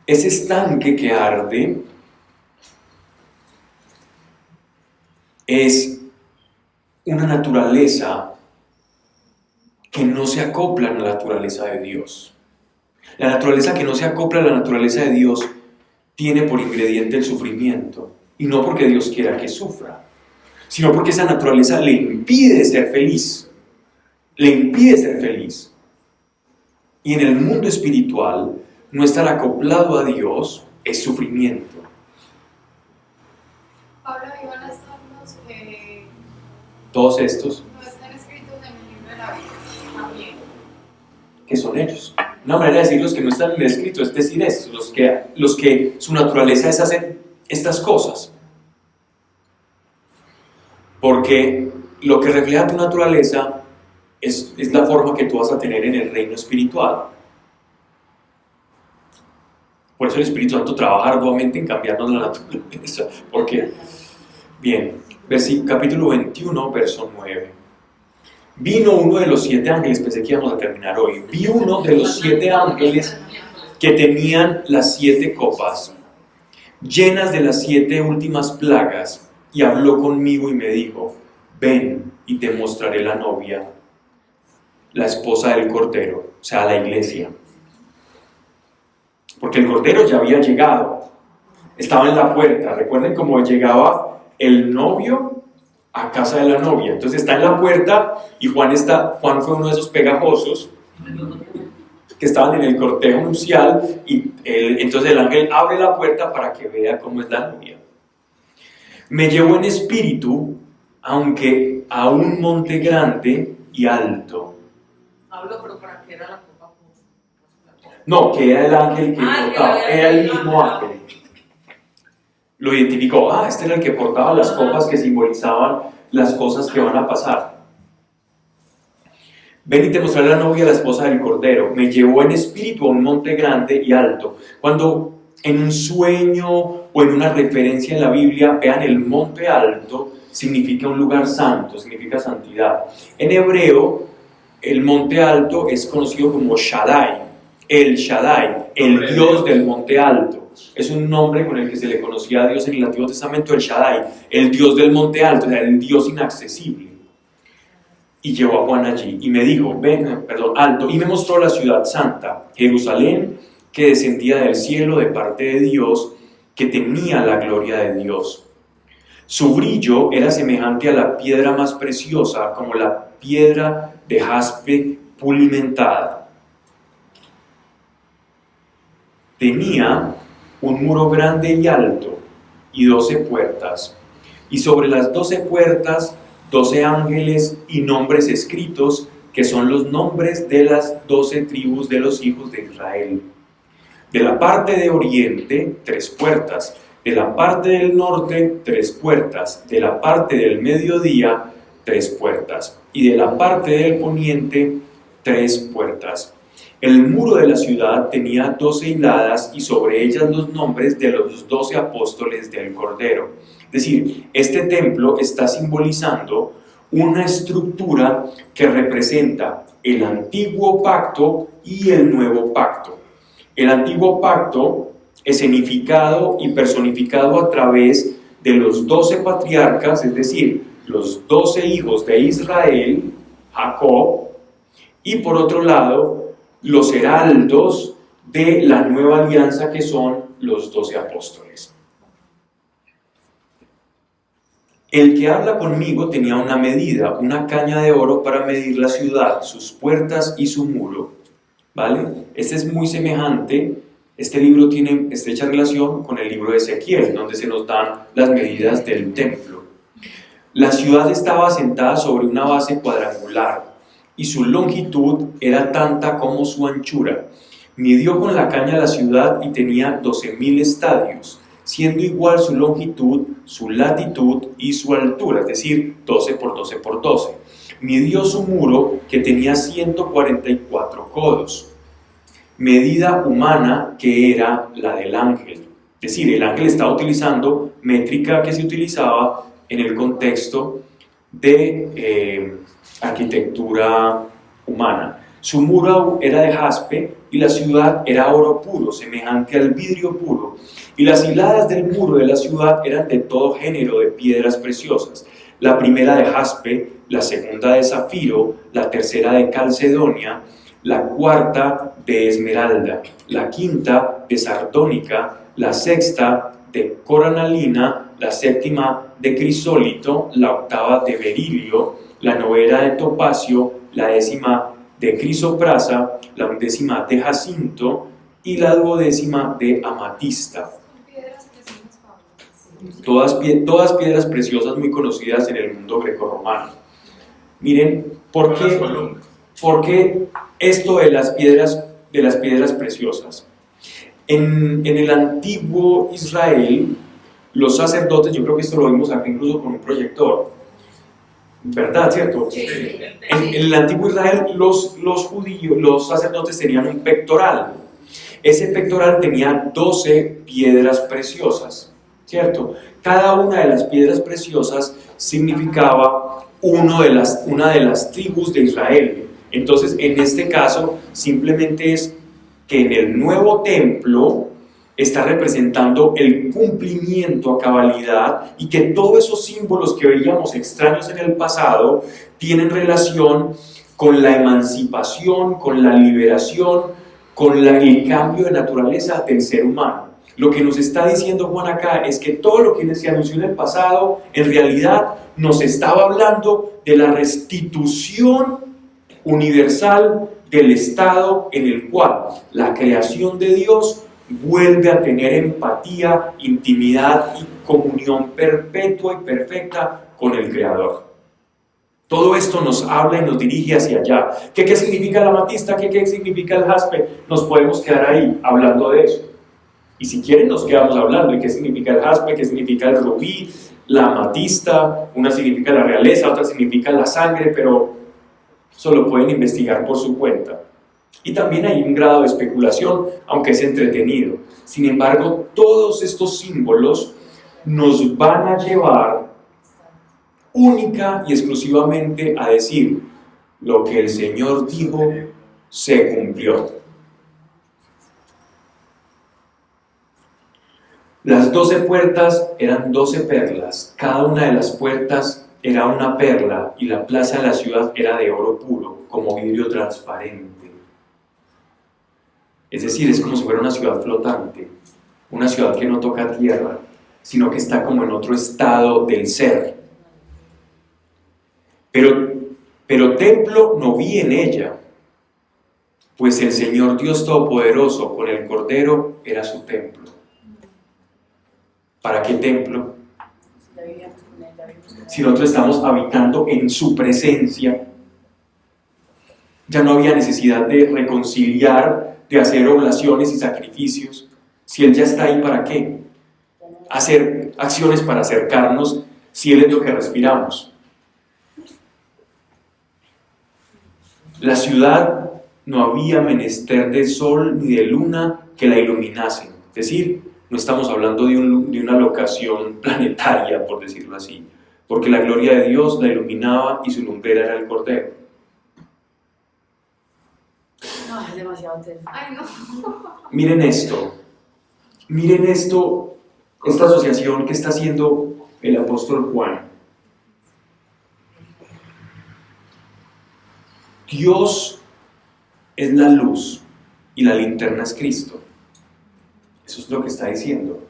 Ese estanque que arde es una naturaleza que no se acopla a la naturaleza de Dios. La naturaleza que no se acopla a la naturaleza de Dios tiene por ingrediente el sufrimiento, y no porque Dios quiera que sufra, sino porque esa naturaleza le impide ser feliz. Le impide ser feliz. Y en el mundo espiritual, no estar acoplado a Dios es sufrimiento. Pablo, iban a estarnos que Todos estos, no están escritos en el libro de la vida también. ¿qué son ellos? Una manera de decir los que no están en el escrito es decir estos, los que su naturaleza es hacer estas cosas. Porque lo que refleja tu naturaleza es la forma que tú vas a tener en el reino espiritual. Por eso el Espíritu Santo trabaja arduamente en cambiarnos la naturaleza. Porque, bien, capítulo 21, verso 9. Vino uno de los 7 ángeles, pensé que íbamos a terminar hoy. Vi uno de los 7 ángeles que tenían las 7 copas, llenas de las 7 últimas plagas, y habló conmigo y me dijo: ven y te mostraré la novia, la esposa del Cordero, o sea, la iglesia. Porque el Cordero ya había llegado, estaba en la puerta. Recuerden cómo llegaba el novio a casa de la novia. Entonces está en la puerta y Juan fue uno de esos pegajosos que estaban en el cortejo nupcial y entonces el ángel abre la puerta para que vea cómo es la novia. Me llevó en espíritu, aunque a un monte grande y alto. Hablo, pero ¿para qué era la copa? No, que era el ángel que portaba, era el mismo ángel. Lo identificó, este era el que portaba las copas que simbolizaban las cosas que van a pasar. Ven y te mostraré la novia, la esposa del Cordero. Me llevó en espíritu a un monte grande y alto. Cuando en un sueño o en una referencia en la Biblia vean el monte alto, significa un lugar santo, significa santidad. En hebreo, el monte alto es conocido como Shaddai, el Shaddai, el Dios del monte alto. Es un nombre con el que se le conocía a Dios en el Antiguo Testamento, el Shaddai, el Dios del monte alto, o sea, el Dios inaccesible. Y llevó a Juan allí y me dijo, alto, y me mostró la ciudad santa, Jerusalén, que descendía del cielo de parte de Dios, que tenía la gloria de Dios. Su brillo era semejante a la piedra más preciosa, como la piedra de jaspe pulimentada. Tenía un muro grande y alto y 12 puertas, y sobre las 12 puertas 12 ángeles y nombres escritos, que son los nombres de las 12 tribus de los hijos de Israel. De la parte de oriente, 3 puertas. De la parte del norte, 3 puertas. De la parte del mediodía, 3 puertas. Y de la parte del poniente, 3 puertas. El muro de la ciudad tenía 12 hiladas y sobre ellas los nombres de los 12 apóstoles del Cordero. Es decir, este templo está simbolizando una estructura que representa el antiguo pacto y el nuevo pacto. El antiguo pacto escenificado y personificado a través de los 12 patriarcas, es decir, los 12 hijos de Israel, Jacob, y por otro lado, los heraldos de la nueva alianza que son los 12 apóstoles. El que habla conmigo tenía una medida, una caña de oro para medir la ciudad, sus puertas y su muro. ¿Vale? Este es muy semejante, este libro tiene estrecha relación con el libro de Ezequiel, donde se nos dan las medidas del templo. La ciudad estaba asentada sobre una base cuadrangular y su longitud era tanta como su anchura. Midió con la caña la ciudad y tenía 12.000 estadios, siendo igual su longitud, su latitud y su altura, es decir, 12 por 12 por 12. Midió su muro, que tenía 144 codos, medida humana que era la del ángel. Es decir, el ángel estaba utilizando métrica que se utilizaba en el contexto de arquitectura humana. Su muro era de jaspe y la ciudad era oro puro, semejante al vidrio puro. Y las hiladas del muro de la ciudad eran de todo género de piedras preciosas. La primera de jaspe, la segunda de zafiro, la tercera de calcedonia, la cuarta de esmeralda, la quinta de sardónica, la sexta de cornalina, la séptima de crisólito, la octava de berilio, la novena de topacio, la décima de crisoprasa, la undécima de jacinto y la duodécima de amatista. Todas piedras preciosas muy conocidas en el mundo grecorromano. Miren, ¿por qué esto de las piedras preciosas? En el antiguo Israel, los sacerdotes, yo creo que esto lo vimos acá incluso con un proyector, ¿verdad? ¿Cierto? Sí. En el antiguo Israel, los judíos, los sacerdotes tenían un pectoral. Ese pectoral tenía 12 piedras preciosas, ¿cierto? Cada una de las piedras preciosas significaba una de las tribus de Israel. Entonces, en este caso, simplemente es que en el nuevo templo está representando el cumplimiento a cabalidad y que todos esos símbolos que veíamos extraños en el pasado tienen relación con la emancipación, con la liberación, con el cambio de naturaleza del ser humano. Lo que nos está diciendo Juan acá es que todo lo que se anunció en el pasado, en realidad nos estaba hablando de la restitución universal del estado en el cual la creación de Dios vuelve a tener empatía, intimidad y comunión perpetua y perfecta con el Creador. Todo esto nos habla y nos dirige hacia allá. ¿Qué significa la amatista? ¿Qué significa el jaspe? Nos podemos quedar ahí hablando de eso. Y si quieren nos quedamos hablando de qué significa el jaspe, qué significa el rubí, la amatista. Una significa la realeza, otra significa la sangre, pero eso lo pueden investigar por su cuenta. Y también hay un grado de especulación, aunque es entretenido. Sin embargo, todos estos símbolos nos van a llevar única y exclusivamente a decir: lo que el Señor dijo se cumplió. Las 12 puertas eran 12 perlas, cada una de las puertas era una perla y la plaza de la ciudad era de oro puro, como vidrio transparente. Es decir, es como si fuera una ciudad flotante, una ciudad que no toca tierra, sino que está como en otro estado del ser. Pero templo no vi en ella, pues el Señor Dios Todopoderoso con el Cordero era su templo. ¿Para qué templo? Si nosotros estamos habitando en su presencia, ya no había necesidad de reconciliar, de hacer oblaciones y sacrificios. Si Él ya está ahí, ¿para qué? Hacer acciones para acercarnos, si Él es lo que respiramos. La ciudad no había menester de sol ni de luna que la iluminasen. Es decir, no estamos hablando de una locación planetaria, por decirlo así, porque la gloria de Dios la iluminaba y su lumbrera era el Cordero. No, es demasiado tenso. Ay, no. Miren esto, esta asociación que está haciendo el apóstol Juan. Dios es la luz y la linterna es Cristo. Eso es lo que está diciendo.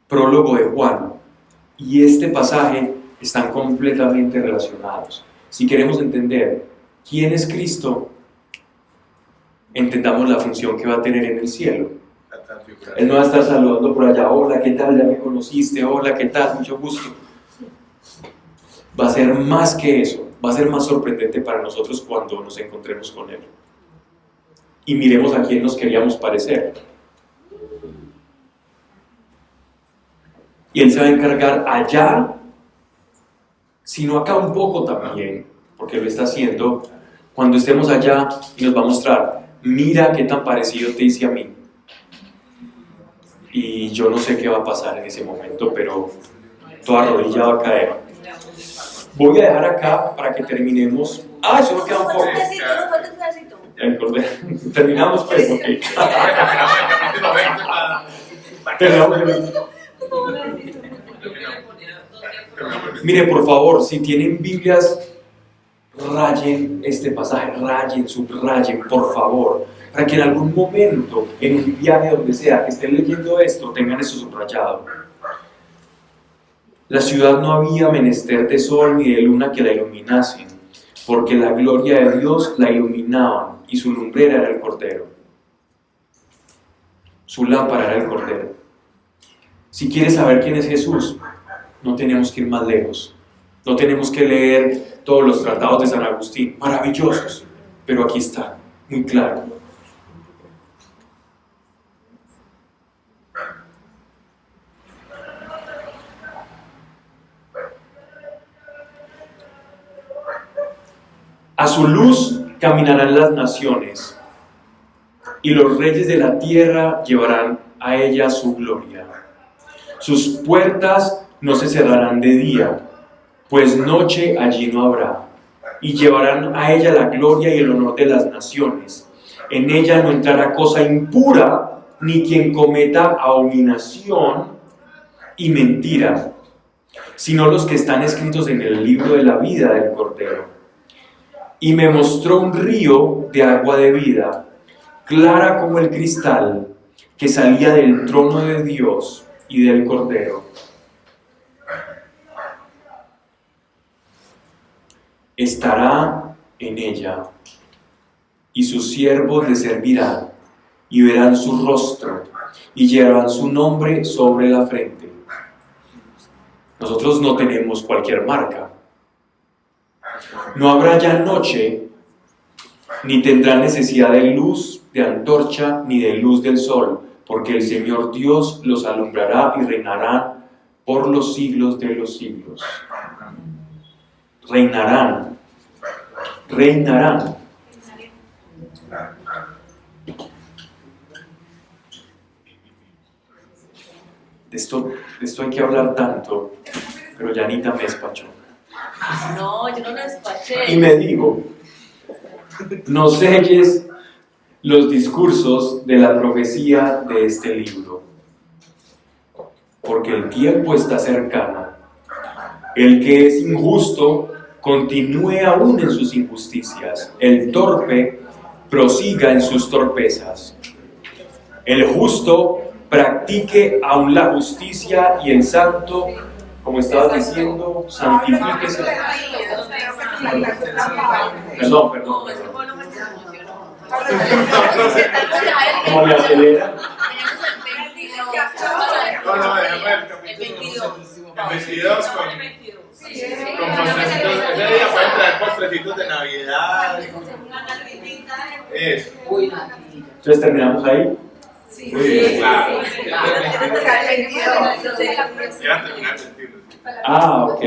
Prólogo de Juan y este pasaje están completamente relacionados. Si queremos entender quién es Cristo, entendamos la función que va a tener en el cielo. Él no va a estar saludando por allá: hola, ¿qué tal? Ya me conociste, hola, ¿qué tal? Mucho gusto. Va a ser más que eso, va a ser más sorprendente para nosotros cuando nos encontremos con Él. Y miremos a quién nos queríamos parecer. Y Él se va a encargar allá, sino acá un poco también, porque lo está haciendo cuando estemos allá y nos va a mostrar: mira qué tan parecido te hice a mí. Y yo no sé qué va a pasar en ese momento, pero toda rodilla va a caer. Voy a dejar acá para que terminemos. Ah, eso no queda un poco. El Cordero. Terminamos pues, ok. Mire, por favor, si tienen Biblias, rayen este pasaje, subrayen, por favor, para que en algún momento, en un viaje donde sea, que estén leyendo esto, tengan eso subrayado. La ciudad no había menester de sol ni de luna que la iluminasen, porque la gloria de Dios la iluminaba y su lumbrera era el Cordero. Su lámpara era el Cordero. Si quieres saber quién es Jesús, no tenemos que ir más lejos. No tenemos que leer todos los tratados de San Agustín, maravillosos, pero aquí está, muy claro. A su luz caminarán las naciones, y los reyes de la tierra llevarán a ella su gloria. Sus puertas no se cerrarán de día, pues noche allí no habrá, y llevarán a ella la gloria y el honor de las naciones. En ella no entrará cosa impura, ni quien cometa abominación y mentira, sino los que están escritos en el libro de la vida del Cordero. y me mostró un río de agua de vida, clara como el cristal, que salía del trono de Dios y del Cordero. Estará en ella, y sus siervos le servirán, y verán su rostro, y llevarán su nombre sobre la frente. Nosotros no tenemos cualquier marca. No habrá ya noche, ni tendrán necesidad de luz de antorcha, ni de luz del sol, porque el Señor Dios los alumbrará y reinarán por los siglos de los siglos. Reinarán. Reinarán. De esto hay que hablar tanto, pero Yanita me despachó. No, yo no lo despaché. Y me digo, no selles los discursos de la profecía de este libro, porque el tiempo está cercano. El que es injusto continúe aún en sus injusticias. El torpe prosiga en sus torpezas. El justo practique aún la justicia, y el santo, como estabas diciendo, santifíquese. Perdón. ¿Cómo me acelera? No, el 22 con postrecitos. Ese día pueden traer postrecitos de Navidad. Eso. Entonces terminamos ahí. Sí, claro. Ah, ok.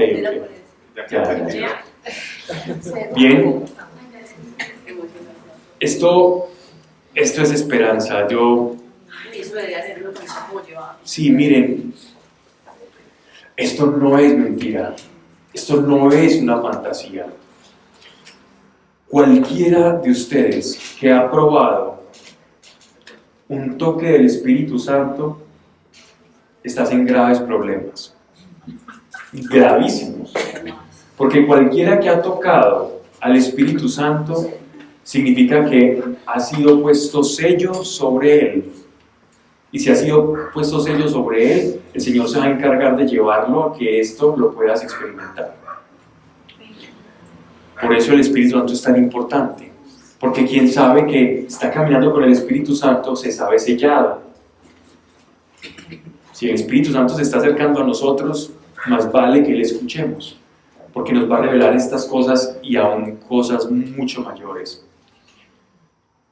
Ya. Bien. Esto es esperanza. Sí, miren, esto no es mentira. Esto no es una fantasía. Cualquiera de ustedes que ha probado un toque del Espíritu Santo, estás en graves problemas. Gravísimos. Porque cualquiera que ha tocado al Espíritu Santo significa que ha sido puesto sello sobre él. Y si ha sido puesto sello sobre él, el Señor se va a encargar de llevarlo a que esto lo puedas experimentar. Por eso el Espíritu Santo es tan importante. Porque quien sabe que está caminando con el Espíritu Santo se sabe sellado. Si el Espíritu Santo se está acercando a nosotros, más vale que le escuchemos, porque nos va a revelar estas cosas y aún cosas mucho mayores.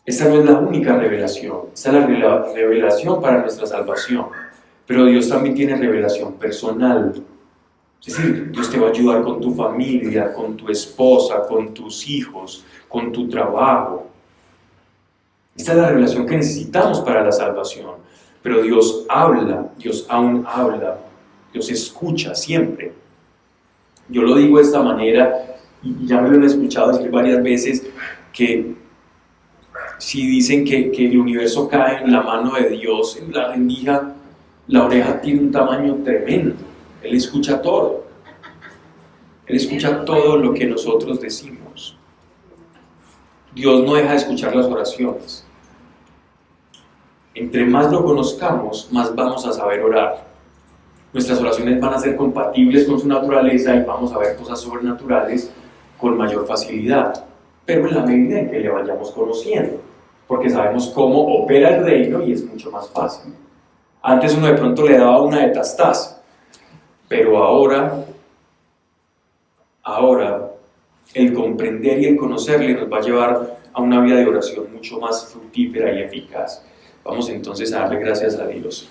Esta no es la única revelación, esta es la revelación para nuestra salvación, pero Dios también tiene revelación personal. Es decir, Dios te va a ayudar con tu familia, con tu esposa, con tus hijos, con tu trabajo. Esta es la revelación que necesitamos para la salvación. Pero Dios habla, Dios aún habla, Dios escucha siempre. Yo lo digo de esta manera, y ya me lo han escuchado decir varias veces, que si dicen que el universo cae en la mano de Dios, en la rendija, la oreja tiene un tamaño tremendo. Él escucha todo. Él escucha todo lo que nosotros decimos. Dios no deja de escuchar las oraciones. Entre más lo conozcamos, más vamos a saber orar. Nuestras oraciones van a ser compatibles con su naturaleza y vamos a ver cosas sobrenaturales con mayor facilidad, pero en la medida en que le vayamos conociendo, porque sabemos cómo opera el reino y es mucho más fácil. Antes uno de pronto le daba una de tastas, pero ahora el comprender y el conocerle nos va a llevar a una vida de oración mucho más fructífera y eficaz. Vamos entonces a darle gracias a Dios.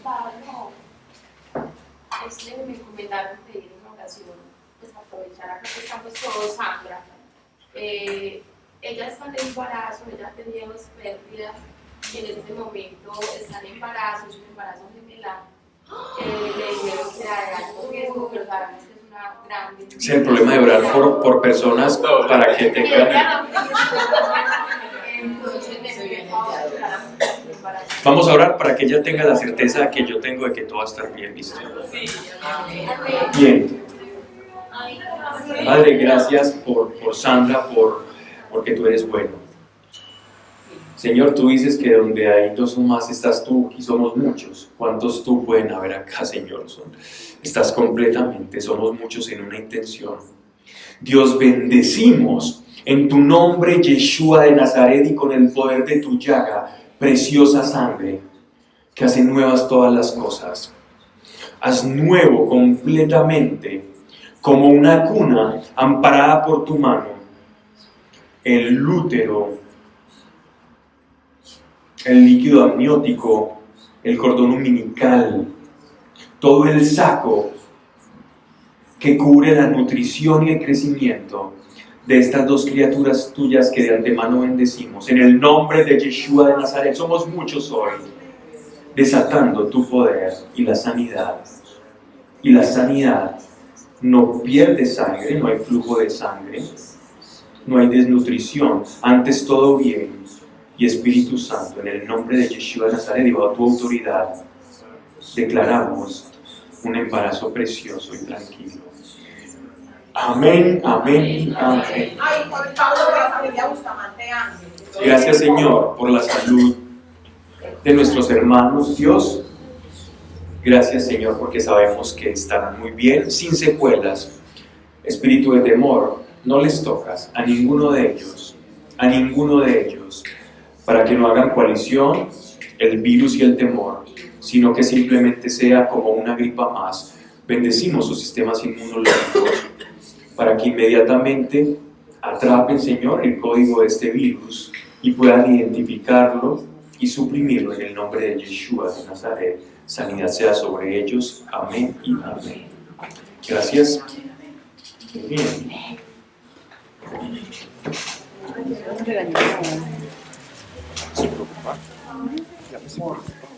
Me encomendaron pedir una oración, pues aprovechar acá que estamos todos, Sandra. Ella está en embarazo, ella ha tenido dos pérdidas, y en este momento está en embarazo, es un embarazo gemelar. Le dijeron que era de alto riesgo, pero sabemos que es una gran bendición. Es el problema de orar por personas para que tengan... Vamos a orar para que ella tenga la certeza que yo tengo de que todo va a estar bien, ¿listo? Bien. Padre, gracias por Sandra, por porque tú eres bueno. Señor, tú dices que donde hay dos o más estás tú y somos muchos. ¿Cuántos tú pueden haber acá, Señor? Estás completamente, somos muchos en una intención. Dios, bendecimos en tu nombre, Yeshua de Nazaret, y con el poder de tu llaga, preciosa sangre, que hace nuevas todas las cosas. Haz nuevo completamente, como una cuna amparada por tu mano, el útero, el líquido amniótico, el cordón umbilical, todo el saco que cubre la nutrición y el crecimiento de estas dos criaturas tuyas que de antemano bendecimos. En el nombre de Yeshua de Nazaret, somos muchos hoy, desatando tu poder y la sanidad. Y la sanidad no pierde sangre, no hay flujo de sangre, no hay desnutrición, antes todo bien. Y Espíritu Santo, en el nombre de Yeshua de Nazaret y bajo tu autoridad, declaramos un embarazo precioso y tranquilo. Amén, amén y amén. Ay, por el Pablo de la familia Bustamante Ángel. Gracias, Señor, por la salud de nuestros hermanos, Dios. Gracias, Señor, porque sabemos que estarán muy bien, sin secuelas. Espíritu de temor, no les tocas a ninguno de ellos, para que no hagan coalición el virus y el temor, sino que simplemente sea como una gripa más. Bendecimos sus sistemas inmunológicos para que inmediatamente atrapen, Señor, el código de este virus y puedan identificarlo y suprimirlo en el nombre de Yeshua de Nazaret. Sanidad sea sobre ellos. Amén y amén. Gracias. Muy bien. Sin preocupar. Ya me